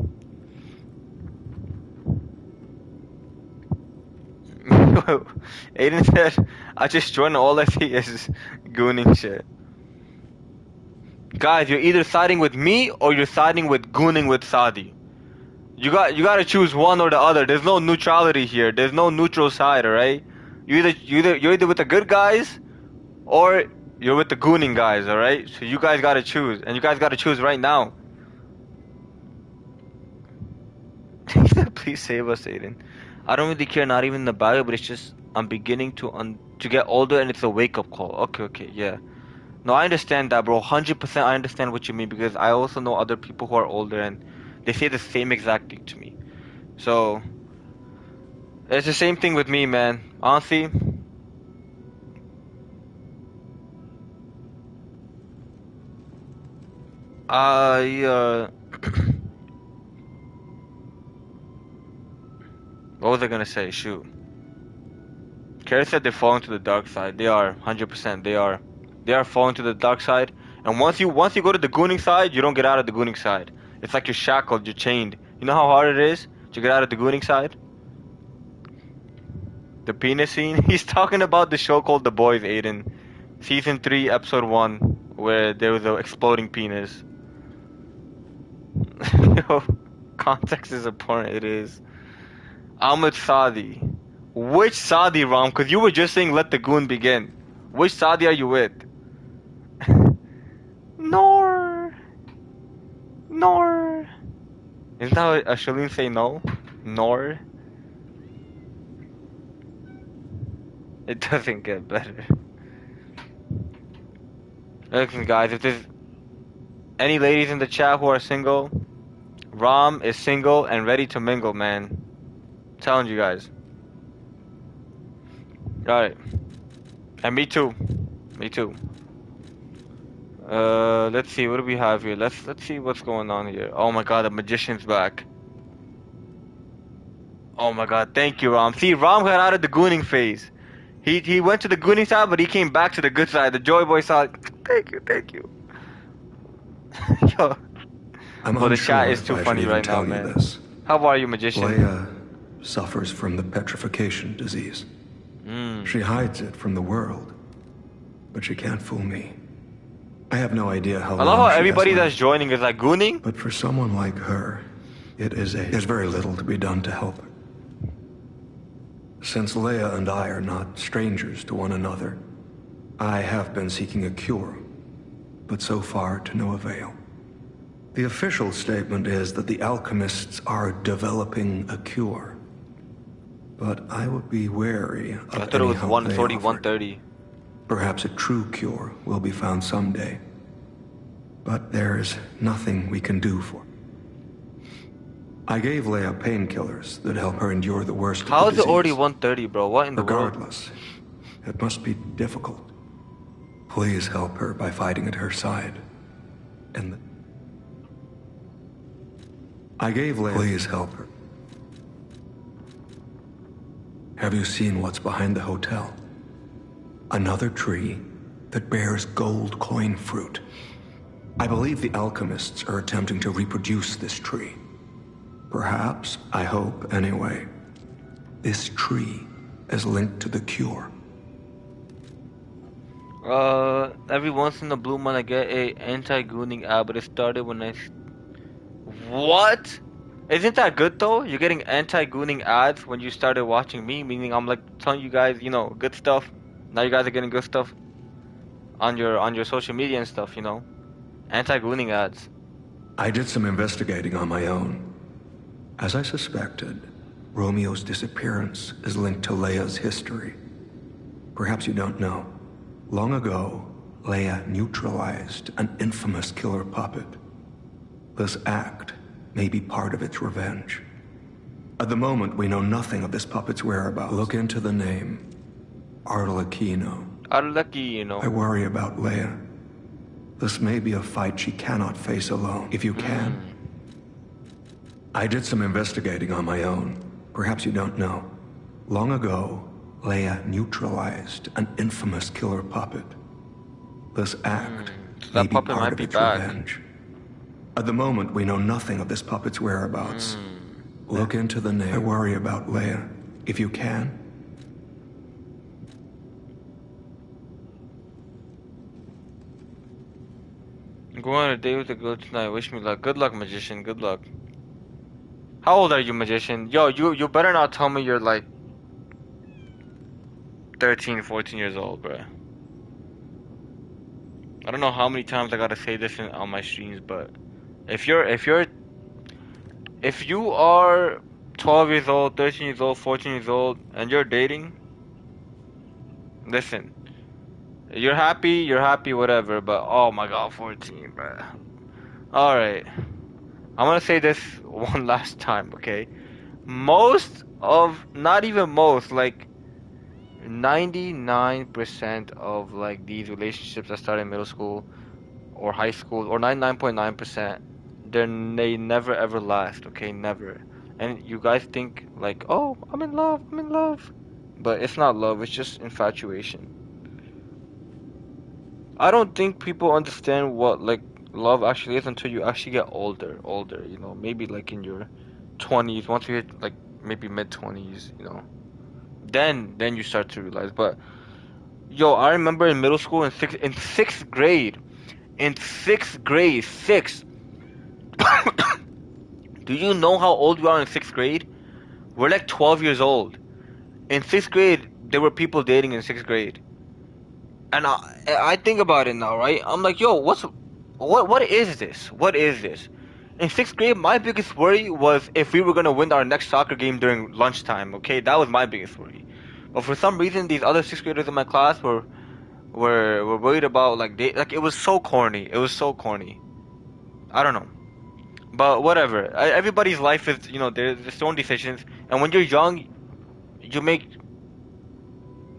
Aiden said, "I just joined. All I see is gooning shit." Guys, you're either siding with me or you're siding with gooning with Saudi. You gotta choose one or the other. There's no neutrality here. There's no neutral side, alright? You're either with the good guys or you're with the gooning guys, alright? So you guys gotta choose. And you guys gotta choose right now. Please save us, Aiden. I don't really care, not even the Bible, but it's just I'm beginning to get older and it's a wake up call. Okay, yeah. No, I understand that, bro. 100% I understand what you mean because I also know other people who are older and they say the same exact thing to me. So, it's the same thing with me, man. Honestly, I what was I gonna say? Shoot. Carrie said they're falling to the dark side. They are 100%. They are. They are falling to the dark side. And once you go to the gooning side, you don't get out of the gooning side. It's like you're shackled, you're chained. You know how hard it is to get out of the gooning side? The penis scene. He's talking about the show called The Boys, Aiden. Season 3, episode 1, where there was an exploding penis. Yo, context is important. It is. Ahmed Saadi. Which Saudi, Ram? Because you were just saying let the goon begin. Which Saudi are you with? Nor. Nor. Isn't that what Shalene say no? Nor. It doesn't get better. Listen, guys, if there's any ladies in the chat who are single, Ram is single and ready to mingle, man. I'm telling you guys. Alright. And me too. Me too. Let's see. What do we have here? Let's see what's going on here. Oh my God, the magician's back. Oh my God, thank you, Ram. See, Ram got out of the gooning phase. He went to the gooning side, but he came back to the good side, the Joy Boy side. Thank you. Yo. I'm Well, the chat unsure is if too I should funny even right now, tell you man. this. How are you, magician? Leia suffers from the petrification disease. She hides it from the world, but she can't fool me. I have no idea how I love long how she everybody has that's left, joining is like gooning. but for someone like her, there's very little to be done to help her. Since Leia and I are not strangers to one another, I have been seeking a cure, but so far to no avail. The official statement is that the alchemists are developing a cure, but I would be wary of I thought it any was help they 140, offer. 130. Perhaps a true cure will be found someday, but there's nothing we can do for her. I gave Leia painkillers that help her endure the worst of the How is disease. it already 130, bro? What in the world? Regardless, it must be difficult. Please help her by fighting at her side. And I gave Leia. Please help her. Have you seen what's behind the hotel? Another tree that bears gold coin fruit. I believe the alchemists are attempting to reproduce this tree. Perhaps, I hope anyway, this tree is linked to the cure. Every once in a blue moon I get a anti-gooning ad, but it started when What? Isn't that good though? You're getting anti-gooning ads when you started watching me, meaning I'm like telling you guys, you know, good stuff. Now you guys are getting good stuff on your social media and stuff, you know. Anti-gooning ads. I did some investigating on my own. As I suspected, Romeo's disappearance is linked to Leia's history. Perhaps you don't know. Long ago, Leia neutralized an infamous killer puppet. This act may be part of its revenge. At the moment, we know nothing of this puppet's whereabouts. Look into the name, Arlecchino. Arlecchino. I worry about Leia. This may be a fight she cannot face alone. If you can. I did some investigating on my own. Perhaps you don't know. Long ago, Leia neutralized an infamous killer puppet. This act may That be puppet part might of be its back. revenge. At the moment, we know nothing of this puppet's whereabouts. Look into the name. I worry about Leia. If you can. I'm going on a date with a girl tonight. Wish me luck. Good luck, magician. Good luck. How old are you, magician? Yo, you better not tell me you're like 13, 14 years old, bruh. I don't know how many times I gotta say this on my streams, but if you are 12 years old, 13 years old, 14 years old, and you're dating, listen, you're happy, whatever, but oh my God, 14, bruh. Alright, I'm gonna say this one last time, okay? Not even most, like 99% of like these relationships that start in middle school or high school, or 99.9%, they never ever last, okay? Never. And you guys think like, oh, I'm in love. But it's not love, it's just infatuation. I don't think people understand what like love actually is until you actually get older, you know, maybe like in your 20s, once you hit like maybe mid 20s, you know. Then you start to realize. But yo, I remember in middle school in sixth grade, sixth. Do you know how old we are in sixth grade? We're like 12 years old. In sixth grade, there were people dating in sixth grade. And I think about it now, right? I'm like, yo, what is this? What is this? In sixth grade, my biggest worry was if we were gonna win our next soccer game during lunchtime. Okay, that was my biggest worry. But for some reason, these other sixth graders in my class were worried about like it was so corny. It was so corny. I don't know. But whatever. Everybody's life is, there's their own decisions. And when you're young, you make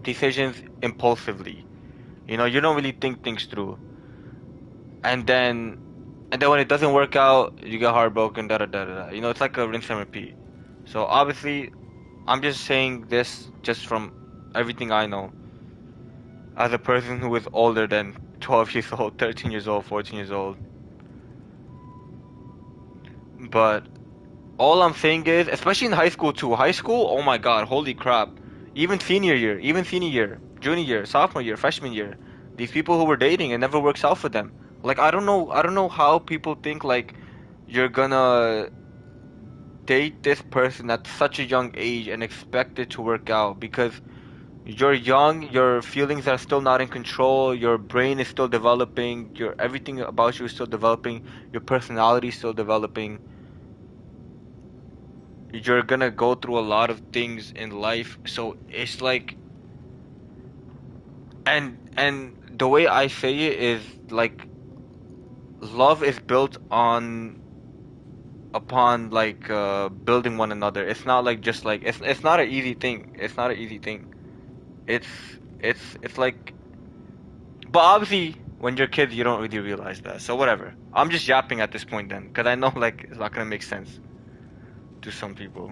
decisions impulsively. You know, you don't really think things through. And then when it doesn't work out, you get heartbroken, da da da da. You know, it's like a rinse and repeat. So obviously, I'm just saying this just from everything I know. As a person who is older than 12 years old, 13 years old, 14 years old. But all I'm saying is, especially in high school too. High school, oh my god, holy crap. Even senior year, junior year, sophomore year, freshman year. These people who were dating, it never works out for them. Like I don't know how people think like you're gonna date this person at such a young age and expect it to work out because you're young, your feelings are still not in control, your brain is still developing, your everything about you is still developing, your personality is still developing. You're gonna go through a lot of things in life, so it's like and the way I say it is like love is built on upon like building one another. It's not like just like it's not an easy thing. It's not an easy thing. It's it's like but obviously when you're kids you don't really realize that. So whatever. I'm just yapping at this point then because I know like it's not gonna make sense to some people.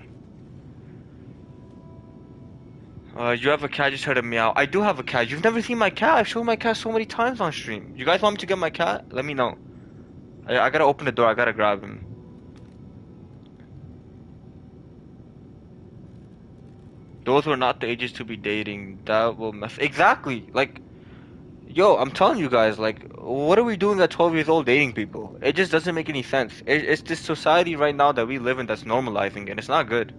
You have a cat, just heard a meow. I do have a cat. You've never seen my cat. I've shown my cat so many times on stream. You guys want me to get my cat? Let me know. I gotta open the door. I gotta grab him. Those were not the ages to be dating. That will mess. Exactly. Like, yo, I'm telling you guys, like, what are we doing at 12 years old dating people? It just doesn't make any sense. It's this society right now that we live in that's normalizing it. It's not good.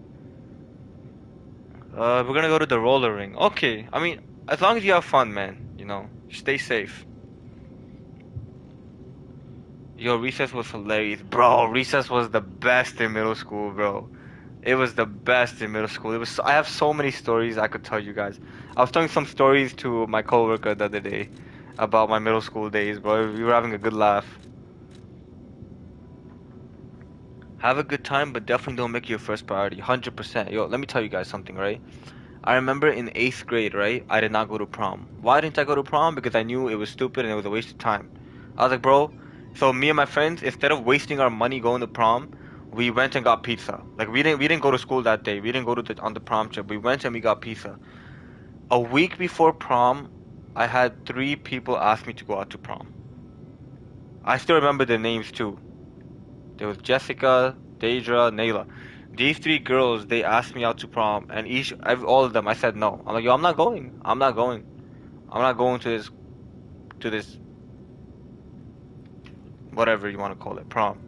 We're gonna go to the roller ring. Okay. I mean, as long as you have fun, man. You know, stay safe. Yo, recess was hilarious, bro. Recess was the best in middle school, bro. It was the best in middle school. It was. I have so many stories I could tell you guys. I was telling some stories to my coworker the other day about my middle school days, bro. We were having a good laugh. Have a good time, but definitely don't make it your first priority. 100%. Yo, let me tell you guys something, right? I remember in 8th grade, right? I did not go to prom. Why didn't I go to prom? Because I knew it was stupid and it was a waste of time. I was like, bro, so me and my friends, instead of wasting our money going to prom, we went and got pizza. Like we didn't go to school that day. We didn't go to on the prom trip. We went and we got pizza. A week before prom, I had 3 people ask me to go out to prom. I still remember the names too. There was Jessica, Deidre, Nayla. These 3 girls, they asked me out to prom, and all of them, I said no. I'm like, yo, I'm not going. I'm not going. I'm not going to this, whatever you want to call it, prom.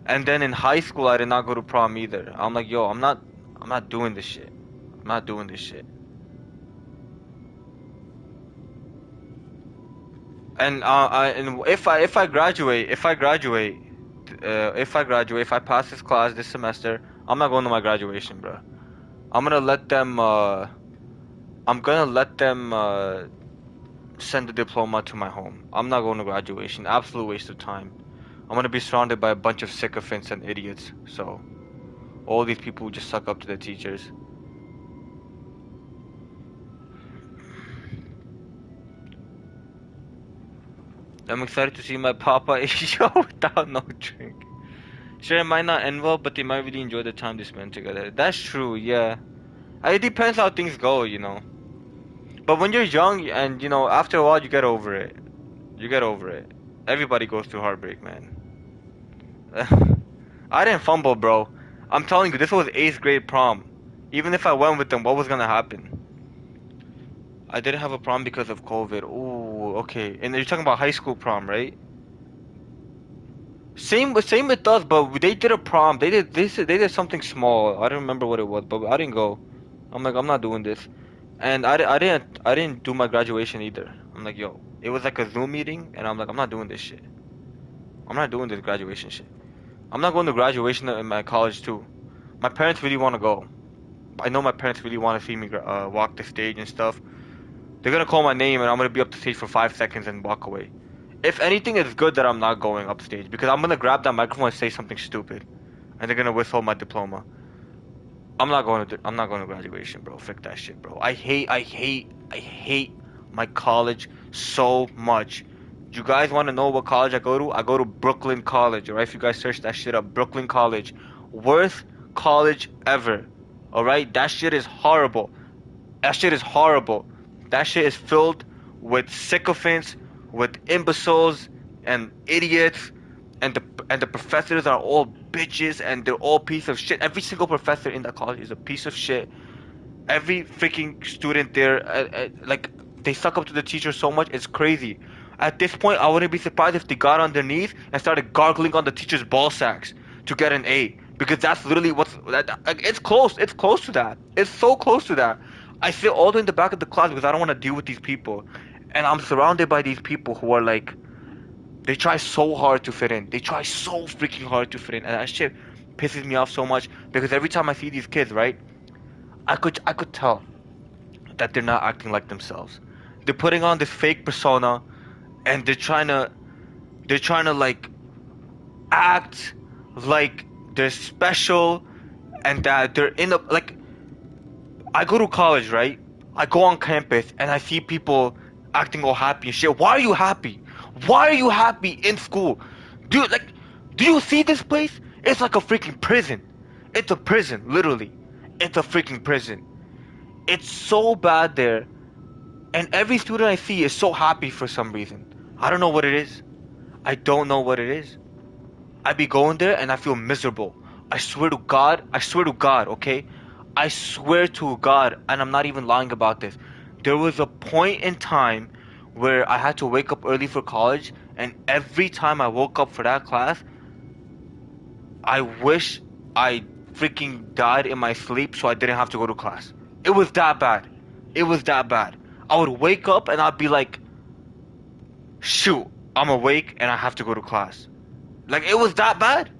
And then in high school, I did not go to prom either. I'm like, yo, I'm not doing this shit. I'm not doing this shit. And if I pass this class this semester, I'm not going to my graduation, bro. I'm gonna let them. I'm gonna let them send the diploma to my home. I'm not going to graduation. Absolute waste of time. I'm gonna be surrounded by a bunch of sycophants and idiots. So, all these people who just suck up to their teachers. I'm excited to see my Papa show without no drink. Sure, it might not end well, but they might really enjoy the time they spend together. That's true, yeah. It depends how things go, you know. But when you're young and, you know, after a while you get over it. You get over it. Everybody goes through heartbreak, man. I didn't fumble, bro. I'm telling you, this was 8th grade prom. Even if I went with them, what was gonna happen? I didn't have a prom because of COVID. Ooh, okay. And you're talking about high school prom, right? Same with us, but they did a prom. They did something small. I don't remember what it was, but I didn't go. I'm like, I'm not doing this. And I didn't do my graduation either. I'm like, yo, it was like a Zoom meeting, and I'm like, I'm not doing this shit. I'm not doing this graduation shit. I'm not going to graduation in my college too. My parents really want to go. I know my parents really want to see me walk the stage and stuff. They're gonna call my name, and I'm gonna be up the stage for 5 seconds and walk away. If anything, it's good that I'm not going upstage because I'm gonna grab that microphone and say something stupid, and they're gonna withhold my diploma. I'm not going to graduation, bro. Fuck that shit, bro. I hate my college so much. You guys want to know what college I go to? I go to Brooklyn College, alright? If you guys search that shit up, Brooklyn College. Worst college ever. Alright? That shit is horrible. That shit is horrible. That shit is filled with sycophants, with imbeciles and idiots, and the professors are all bitches and they're all piece of shit. Every single professor in that college is a piece of shit. Every freaking student there, like they suck up to the teacher so much, it's crazy. At this point, I wouldn't be surprised if they got on their knees and started gargling on the teacher's ball sacks to get an A, because that's literally like, it's close. It's close to that. It's so close to that. I sit all the way in the back of the class because I don't want to deal with these people, and I'm surrounded by these people who are like, they try so hard to fit in. They try so freaking hard to fit in, and that shit pisses me off so much because every time I see these kids, right, I could tell that they're not acting like themselves. They're putting on this fake persona, and they're trying to like act like they're special, and that they're in a like. I go to college, right? I go on campus and I see people acting all happy and shit. Why are you happy? Why are you happy in school? Dude, like, do you see this place? It's like a freaking prison. It's a prison, literally. It's a freaking prison. It's so bad there. And every student I see is so happy for some reason. I don't know what it is. I don't know what it is. I be going there and I feel miserable. I swear to God, okay? I swear to God, and I'm not even lying about this. There was a point in time where I had to wake up early for college, and every time I woke up for that class, I wish I freaking died in my sleep so I didn't have to go to class. It was that bad. It was that bad. I would wake up and I'd be like, shoot, I'm awake and I have to go to class. Like, it was that bad.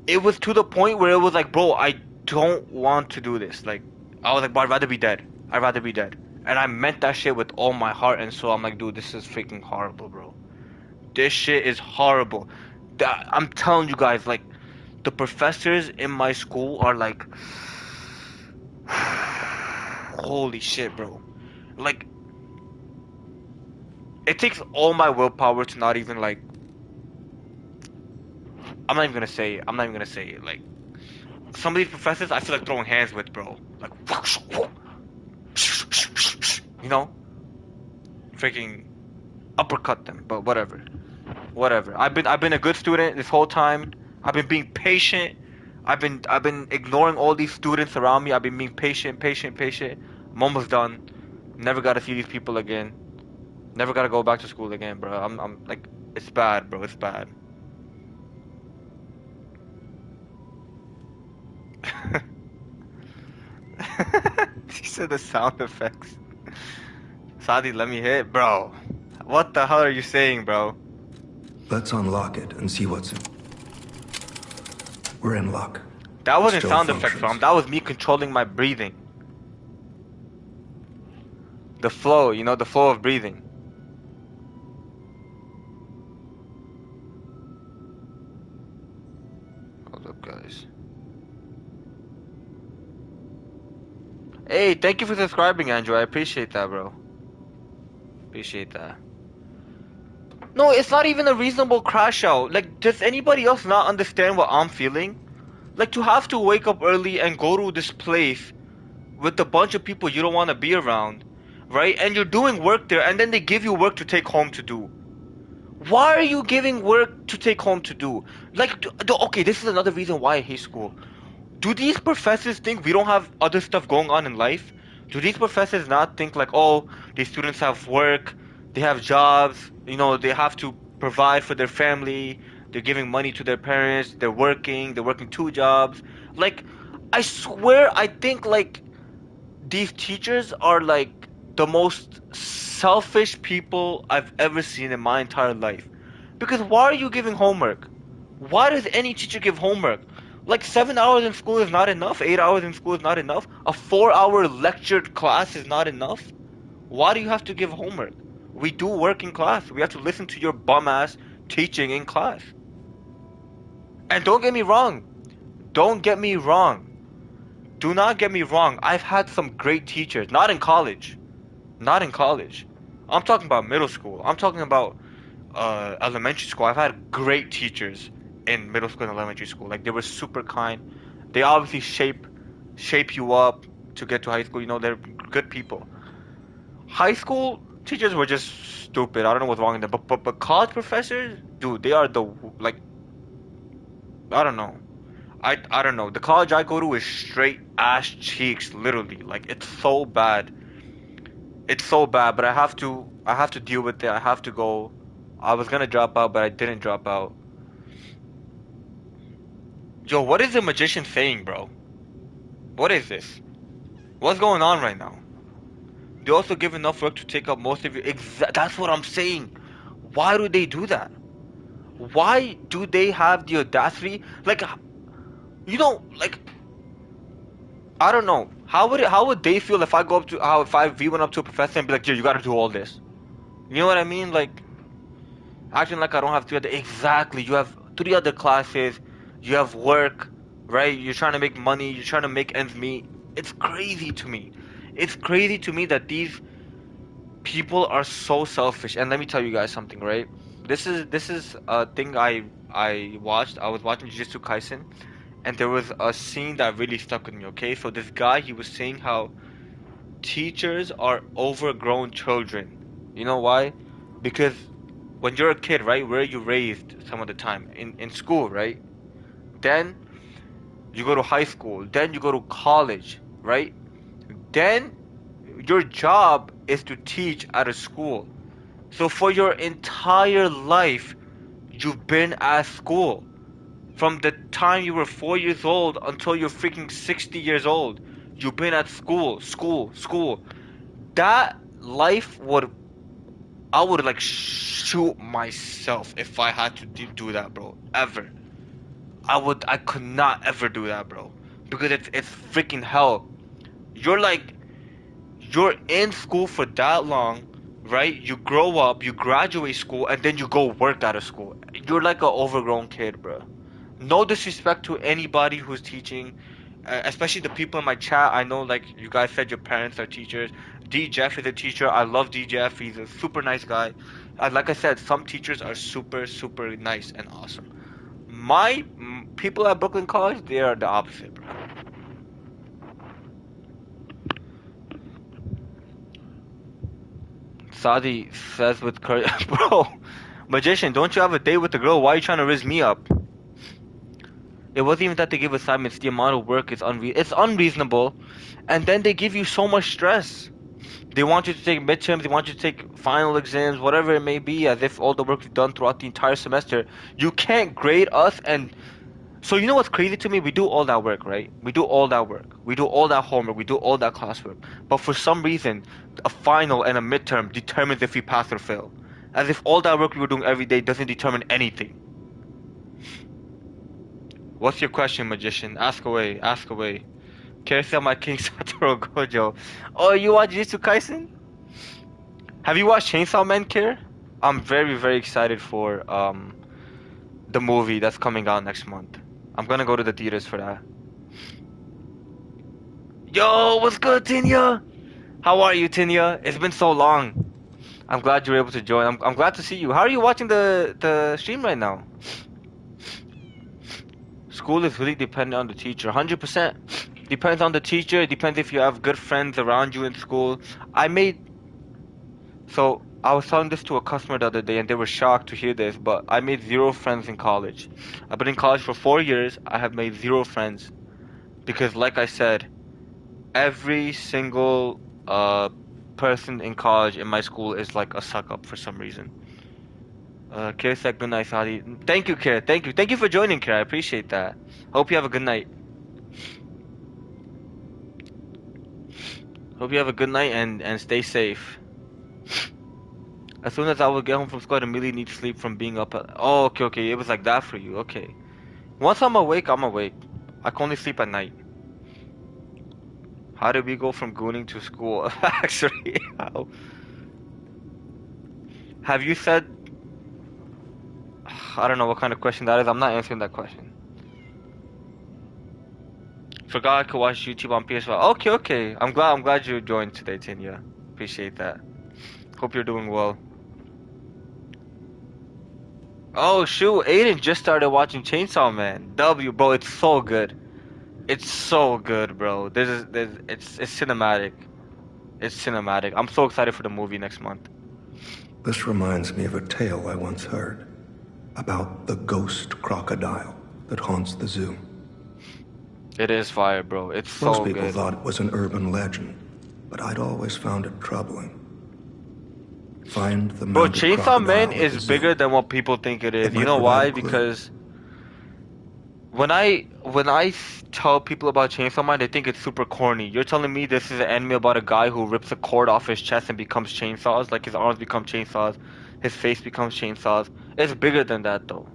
It was to the point where it was like, bro, I don't want to do this. Like, I was like, bro, I'd rather be dead. I'd rather be dead. And I meant that shit with all my heart and soul. I'm like, dude, this is freaking horrible, bro. This shit is horrible. I'm telling you guys, like, the professors in my school are like, holy shit, bro. Like, it takes all my willpower to not even like, I'm not even gonna say it. I'm not even gonna say it. Like, some of these professors I feel like throwing hands with, bro. Like, you know, freaking uppercut them. But whatever, whatever. I've been a good student this whole time. I've been being patient. I've been ignoring all these students around me. I've been being patient, patient, patient. I'm almost done. Never gotta see these people again. Never gotta go back to school again, bro. I'm like, it's bad, bro. It's bad. He said the sound effects. Sadi, let me hit, bro. What the hell are you saying, bro? Let's unlock it and see what's in. We're in luck. That wasn't Still sound effects, functions. fam. That was me controlling my breathing. The flow, you know, the flow of breathing. Hold up, guys. Hey, thank you for subscribing, Andrew. I appreciate that, bro. Appreciate that. No, it's not even a reasonable crash out. Like, does anybody else not understand what I'm feeling? Like, to have to wake up early and go to this place with a bunch of people you don't want to be around, right? And you're doing work there, and then they give you work to take home to do. Why are you giving work to take home to do? Like, okay, this is another reason why I hate school. Do these professors think we don't have other stuff going on in life? Do these professors not think like, oh, these students have work, they have jobs, you know, they have to provide for their family, they're giving money to their parents, they're working two jobs. Like, I swear, I think like these teachers are like the most selfish people I've ever seen in my entire life. Because why are you giving homework? Why does any teacher give homework? Like, 7 hours in school is not enough, 8 hours in school is not enough, a 4 hour lectured class is not enough. Why do you have to give homework? We do work in class. We have to listen to your bum ass teaching in class. And don't get me wrong. Don't get me wrong. do not get me wrong. I've had some great teachers. Not in college. Not in college. I'm talking about middle school. I'm talking about elementary school. I've had great teachers in middle school and elementary school. Like they were super kind. They obviously shape you up to get to high school. You know, they're good people. High school teachers were just stupid. I don't know what's wrong with them. But college professors, dude, they are the like I don't know. I don't know. The college I go to is straight ass cheeks, literally. Like it's so bad. It's so bad, but I have to deal with it. I have to go. I was gonna drop out, but I didn't drop out. Yo, what is the magician saying, bro? What is this? What's going on right now? They also give enough work to take up most of your. That's what I'm saying. Why do they do that? Why do they have the audacity? Like, you know, like I don't know. How would they feel if I go up to how if we went up to a professor and be like, "Yo, you got to do all this." You know what I mean? Like acting like I don't have three other. Exactly. You have three other classes. You have work, right? You're trying to make money. You're trying to make ends meet. It's crazy to me. It's crazy to me that these people are so selfish. And let me tell you guys something, right? This is a thing I watched. I was watching Jujutsu Kaisen, and there was a scene that really stuck with me. Okay, so this guy he was saying how teachers are overgrown children. You know why? Because when you're a kid, right, where are you raised some of the time? In school, right? Then you go to high school, then you go to college, right? Then your job is to teach at a school. So for your entire life, you've been at school. From the time you were 4 years old until you're freaking 60 years old, you've been at school, school, school. That life I would like shoot myself if I had to do that, bro. Ever. I could not ever do that, bro. Because it's freaking hell. You're like, you're in school for that long, right? You grow up, you graduate school, and then you go work out of school. You're like an overgrown kid, bro. No disrespect to anybody who's teaching, especially the people in my chat. I know, like, you guys said your parents are teachers. D. Jeff is a teacher. I love D. Jeff. He's a super nice guy. Like I said, some teachers are super, super nice and awesome. People at Brooklyn College, they are the opposite, bro. Saudi says with courage, bro. Magician, don't you have a date with the girl? Why are you trying to riz me up? It wasn't even that they give assignments. The amount of work is it's unreasonable, and then they give you so much stress. They want you to take midterms. They want you to take final exams, whatever it may be, as if all the work you've done throughout the entire semester. You can't grade us, and so you know what's crazy to me? We do all that work, right? We do all that work. We do all that homework. We do all that classwork. But for some reason, a final and a midterm determines if we pass or fail. As if all that work we were doing every day doesn't determine anything. What's your question, magician? Ask away. Ask away. Carousel my King Satoru Gojo. Oh, you watch Jujutsu Kaisen? Have you watched Chainsaw Man, Care? I'm very, very excited for the movie that's coming out next month. I'm gonna go to the theaters for that. Yo, what's good, Tinya? How are you, Tinya? It's been so long. I'm glad you were able to join. I'm glad to see you. How are you watching the stream right now? School is really dependent on the teacher. 100%. Depends on the teacher. It depends if you have good friends around you in school. I was telling this to a customer the other day and they were shocked to hear this, but I made zero friends in college. I've been in college for 4 years. I have made zero friends because, like I said, every single person in college in my school is like a suck up for some reason. Kira said good night, Sadi. Thank you, Kira. Thank you. Thank you for joining, Kira. I appreciate that. Hope you have a good night. Hope you have a good night and stay safe. As soon as I would get home from school, I'd immediately need sleep from being up. Oh, okay, okay. It was like that for you. Okay. Once I'm awake, I'm awake. I can only sleep at night. How did we go from gooning to school? Actually, how? Have you said? I don't know what kind of question that is. I'm not answering that question. Forgot I could watch YouTube on PS5. Okay, okay. I'm glad you joined today, Tinya. Appreciate that. Hope you're doing well. Oh shoot, Aiden just started watching Chainsaw Man. W, bro, it's so good. It's so good, bro. It's cinematic. It's cinematic. I'm so excited for the movie next month. This reminds me of a tale I once heard about the ghost crocodile that haunts the zoo. It is fire, bro. It's Most so people good. thought it was an urban legend, but I'd always found it troubling. Find the Bro, mounted Chainsaw Man crocodile at the is bigger zoo. than what people think it is. It You might know provide a why? clue. Because when I tell people about Chainsaw Man, they think it's super corny. You're telling me this is an anime about a guy who rips a cord off his chest and becomes chainsaws, like his arms become chainsaws, his face becomes chainsaws. It's bigger than that though.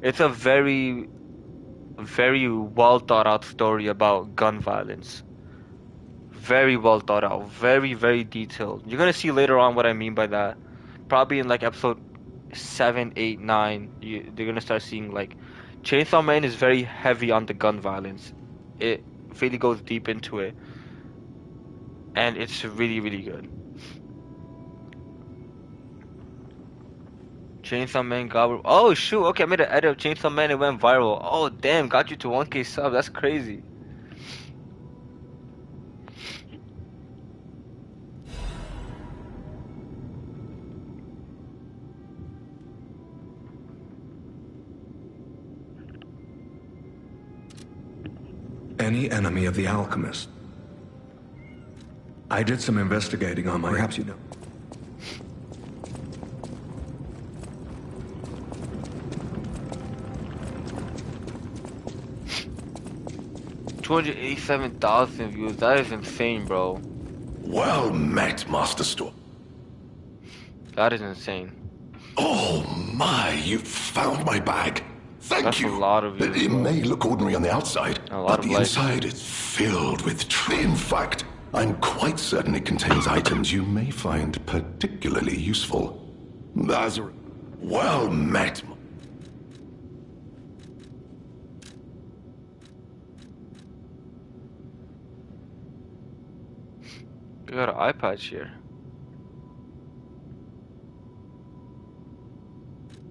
It's a very, very well thought out story about gun violence. Very well thought out, very, very detailed. You're gonna see later on what I mean by that. Probably in like episode 7, 8, 9, they're gonna start seeing like Chainsaw Man is very heavy on the gun violence. It really goes deep into it, and it's really, really good. Chainsaw Man got. Oh shoot! Okay, I made an edit of Chainsaw Man. It went viral. Oh damn! Got you to 1K subs. That's crazy. Any enemy of the alchemist. I did some investigating on my... Perhaps you know. 287,000 views. That is insane, bro. Well met, Master Storm. That is insane. Oh my, you found my bag. Thank That's you. a lot of views, It bro. may look ordinary on the outside, A lot but of the likes. inside is filled with In fact, I'm quite certain it contains items you may find particularly useful. As a... Well met. You got an eye patch here.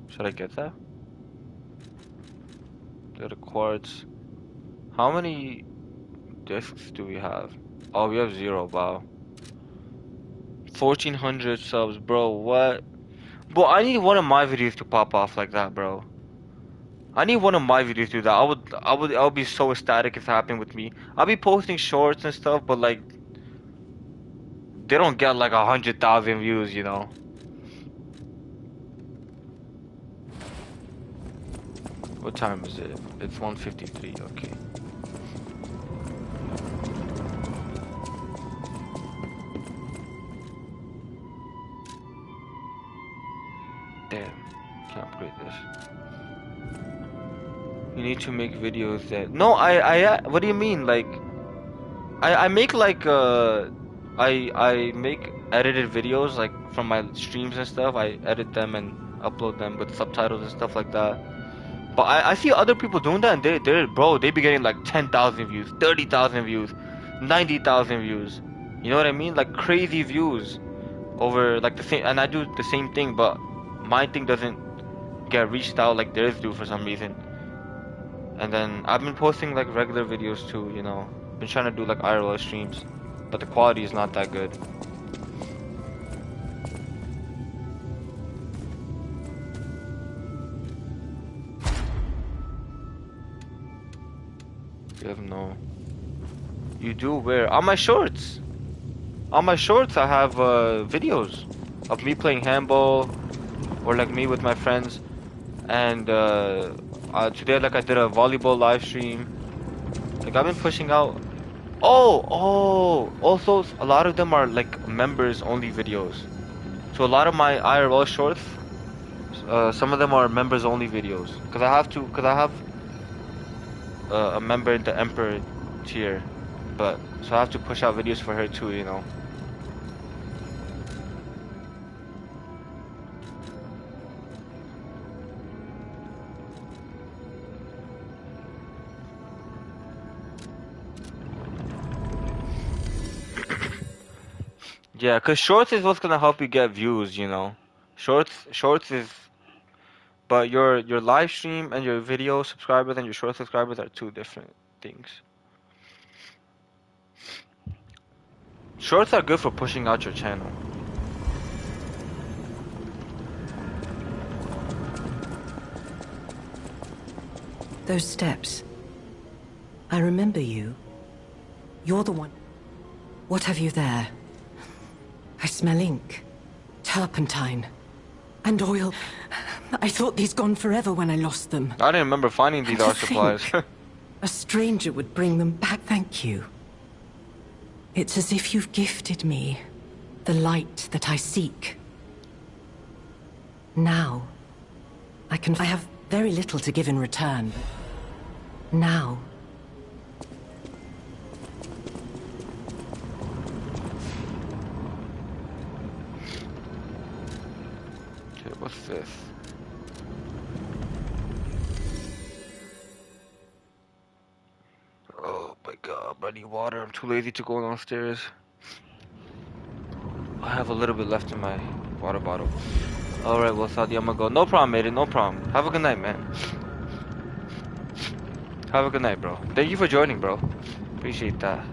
Should I get that? Got a quartz. How many discs do we have? Oh, we have 0, wow. 1,400 subs, bro, what? Bro, I need one of my videos to pop off like that, bro. I need one of my videos to do that. I would be so ecstatic if it happened with me. I'll be posting shorts and stuff, but like, they don't get like 100,000 views, you know? What time is it? It's 1:53, okay. Damn, can't upgrade this. You need to make videos that... No, what do you mean? Like, I make like, I make edited videos, like, from my streams and stuff. I edit them and upload them with subtitles and stuff like that. But I see other people doing that, and bro, they be getting like 10,000 views, 30,000 views, 90,000 views. You know what I mean? Like crazy views over like the same, and I do the same thing, but my thing doesn't get reached out like theirs do for some reason. And then I've been posting like regular videos too, you know. Been trying to do like IRL streams, but the quality is not that good. You have no. You do where? On my shorts. On my shorts, I have videos of me playing handball, or like me with my friends. And today, like I did a volleyball live stream. Like I've been pushing out. Oh. Also, a lot of them are like members only videos. So a lot of my IRL shorts, some of them are members only videos. Cause I have a member in the Emperor tier, but so I have to push out videos for her too, you know. Yeah, cause shorts is what's gonna help you get views, you know. Shorts is, but your live stream and your video subscribers and your short subscribers are two different things. Shorts are good for pushing out your channel. Those steps. I remember you. You're the one. What have you there? I smell ink, turpentine, and oil. I thought these gone forever when I lost them. I didn't remember finding these To art supplies. think, a stranger would bring them back. Thank you. It's as if you've gifted me the light that I seek. Now, I have very little to give in return. Now. Okay, what's this? Oh my god, I need water. I'm too lazy to go downstairs. I have a little bit left in my water bottle. Alright, well, Saudi, I'm gonna go. No problem, mate. No problem. Have a good night, man. Have a good night, bro. Thank you for joining, bro. Appreciate that.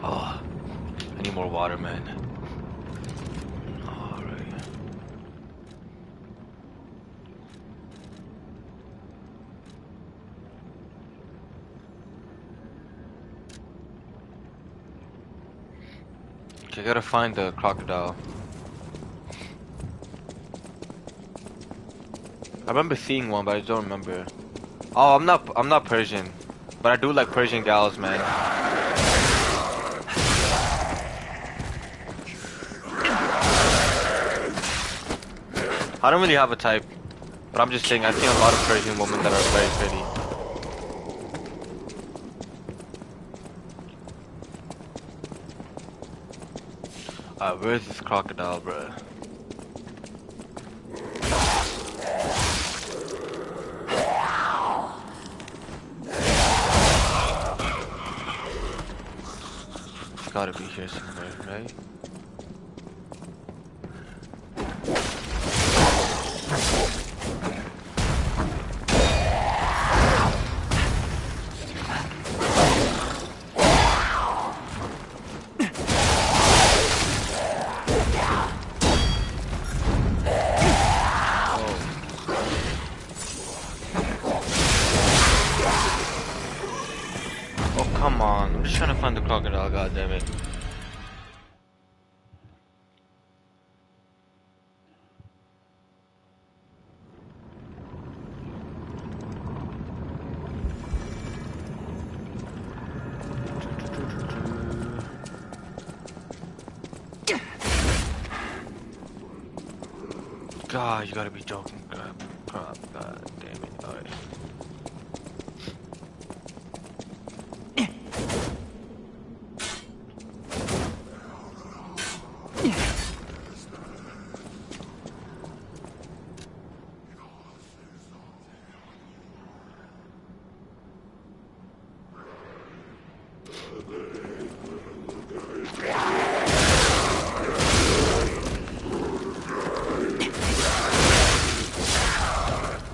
Oh, I need more water, man. Alright. Okay, I gotta find the crocodile. I remember seeing one, but I don't remember. Oh, I'm not Persian, but I do like Persian gals, man. I don't really have a type, but I'm just saying I've seen a lot of Persian women that are very pretty. Where's this crocodile, bruh? It's gotta be here somewhere, right? Oh, come on. I'm just trying to find the crocodile, goddammit. God, you gotta be joking. God damn it. Alright.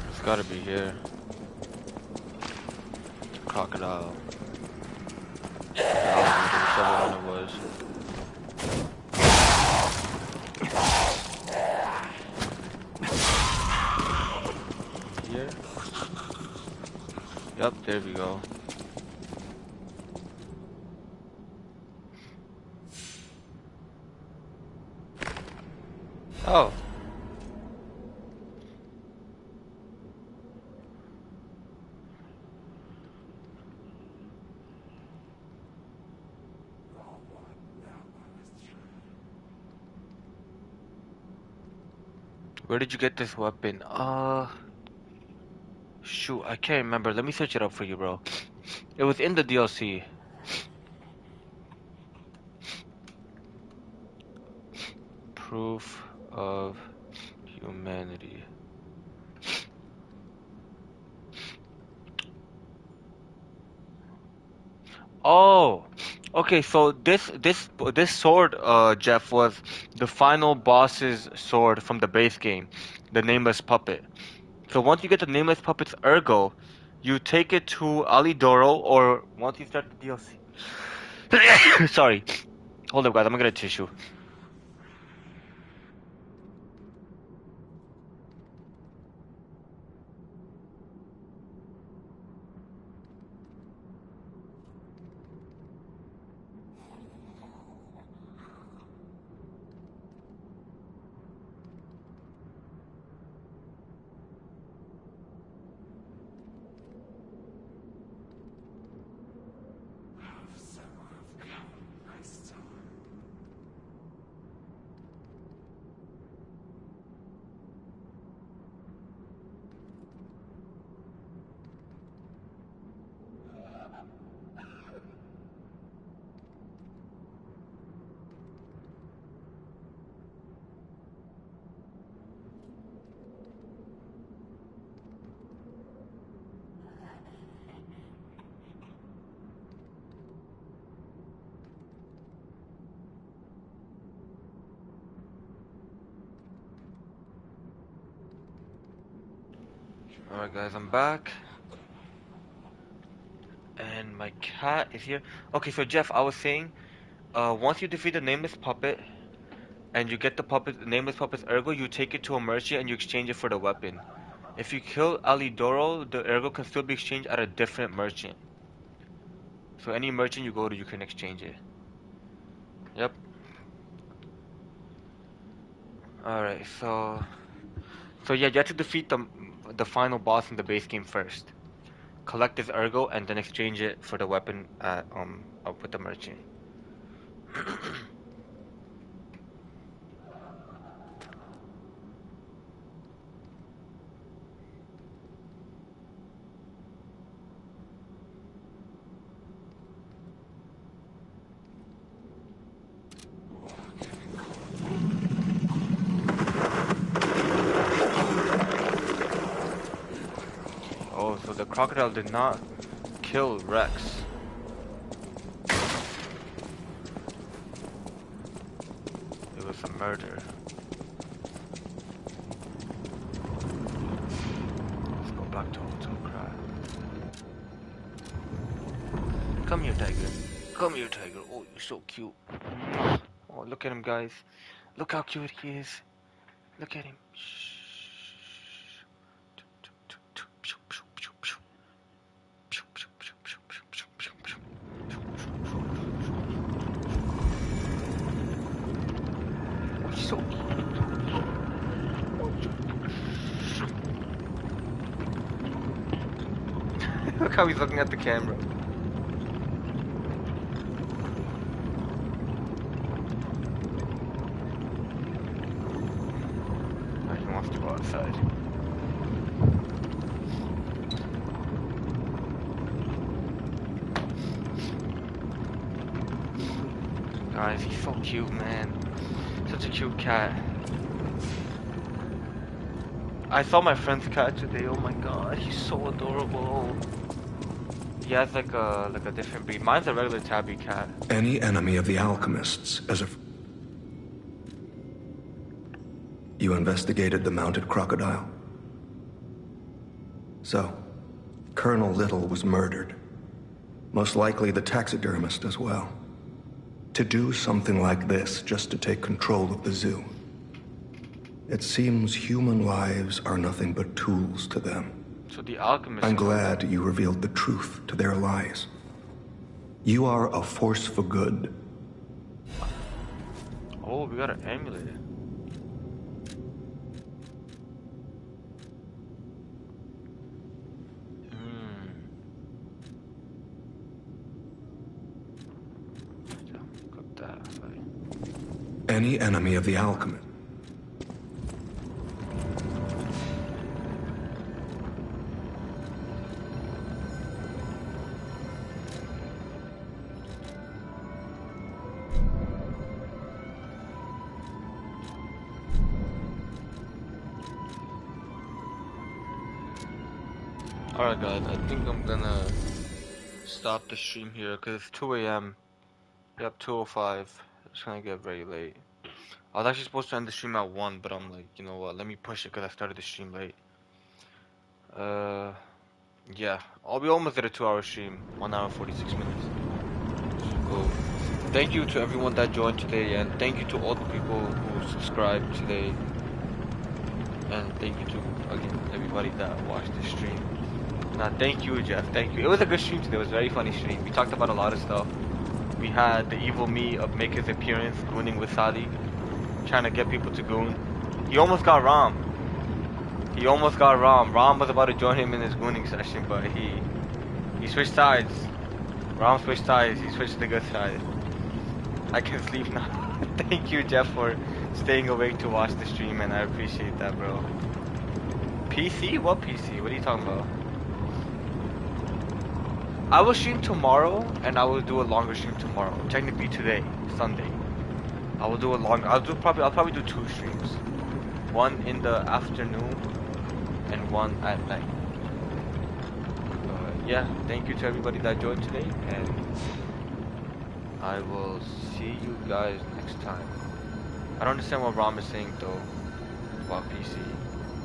It's gotta be here. Crocodile. Whichever one it was. Here? Yep, there we go. Oh. Where did you get this weapon? Shoot, I can't remember. Let me search it up for you, bro. It was in the DLC. Proof of Humanity. Oh, okay. So this sword, Jeff, was the final boss's sword from the base game, the Nameless Puppet. So once you get the Nameless Puppet's Ergo, you take it to Alidoro, or once you start the DLC. Sorry. Hold up, guys. I'm gonna get a tissue. Alright, guys, I'm back. And my cat is here. Okay, so Jeff, I was saying, once you defeat the Nameless Puppet, and you get the Nameless Puppet's Ergo, you take it to a merchant and you exchange it for the weapon. If you kill Alidoro, the Ergo can still be exchanged at a different merchant. So any merchant you go to, you can exchange it. Yep. Alright, so yeah, you have to defeat the final boss in the base game first. Collect his Ergo and then exchange it for the weapon at up with the merchant. Oh, so the crocodile did not kill Rex. It was a murder. Let's go back to Hotel Crab. Come here, tiger. Come here, tiger. Oh, you're so cute. Oh, look at him, guys. Look how cute he is. Look at him. So look how he's looking at the camera. Oh, he wants to go outside. Guys, he's so cute, man. Such a cute cat. I saw my friend's cat today. Oh my god, he's so adorable. He has like a different breed. Mine's a regular tabby cat. Any enemy of the alchemists as a... You investigated the mounted crocodile? So, Colonel Little was murdered. Most likely the taxidermist as well. To do something like this just to take control of the zoo. It seems human lives are nothing but tools to them. So the alchemist. I'm glad you revealed the truth to their lies. You are a force for good. Oh, we got an amulet. Got that. Any enemy of the alchemist. Alright guys, I think I'm gonna stop the stream here because it's 2 a.m. Yep, 2:05. It's gonna get very late. I was actually supposed to end the stream at 1, but I'm like, you know what, let me push it because I started the stream late. Yeah, we almost did a 2-hour stream, 1 hour 46 minutes. So, thank you to everyone that joined today, and thank you to all the people who subscribed today. And thank you to, again, everybody that watched the stream. Nah, thank you, Jeff, thank you. It was a good stream today, it was a very funny stream. We talked about a lot of stuff. We had the evil me of make his appearance, gooning with Sadi, trying to get people to goon. He almost got Ram. He almost got Ram. Ram was about to join him in his gooning session, but he switched sides. Ram switched sides. He switched to the good side. I can sleep now. Thank you, Jeff, for staying awake to watch the stream, and I appreciate that, bro. PC? What PC? What are you talking about? I will stream tomorrow, and I will do a longer stream tomorrow. Technically today, Sunday. I will do a long. I'll probably do 2 streams. One in the afternoon, and one at night. Yeah, thank you to everybody that joined today, and I will see you guys next time. I don't understand what Ram is saying though about PC.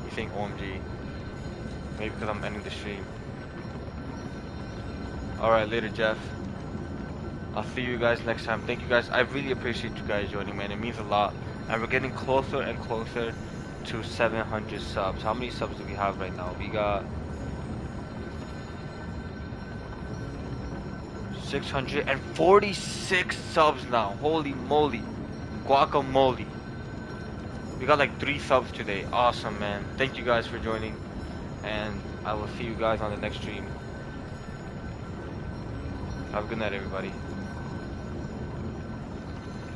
He's saying OMG. Maybe because I'm ending the stream. Alright, later, Jeff. I'll see you guys next time. Thank you guys. I really appreciate you guys joining, man. It means a lot. And we're getting closer and closer to 700 subs. How many subs do we have right now? We got 646 subs now. Holy moly. Guacamole. We got like 3 subs today. Awesome, man. Thank you guys for joining. And I will see you guys on the next stream. Have a good night, everybody.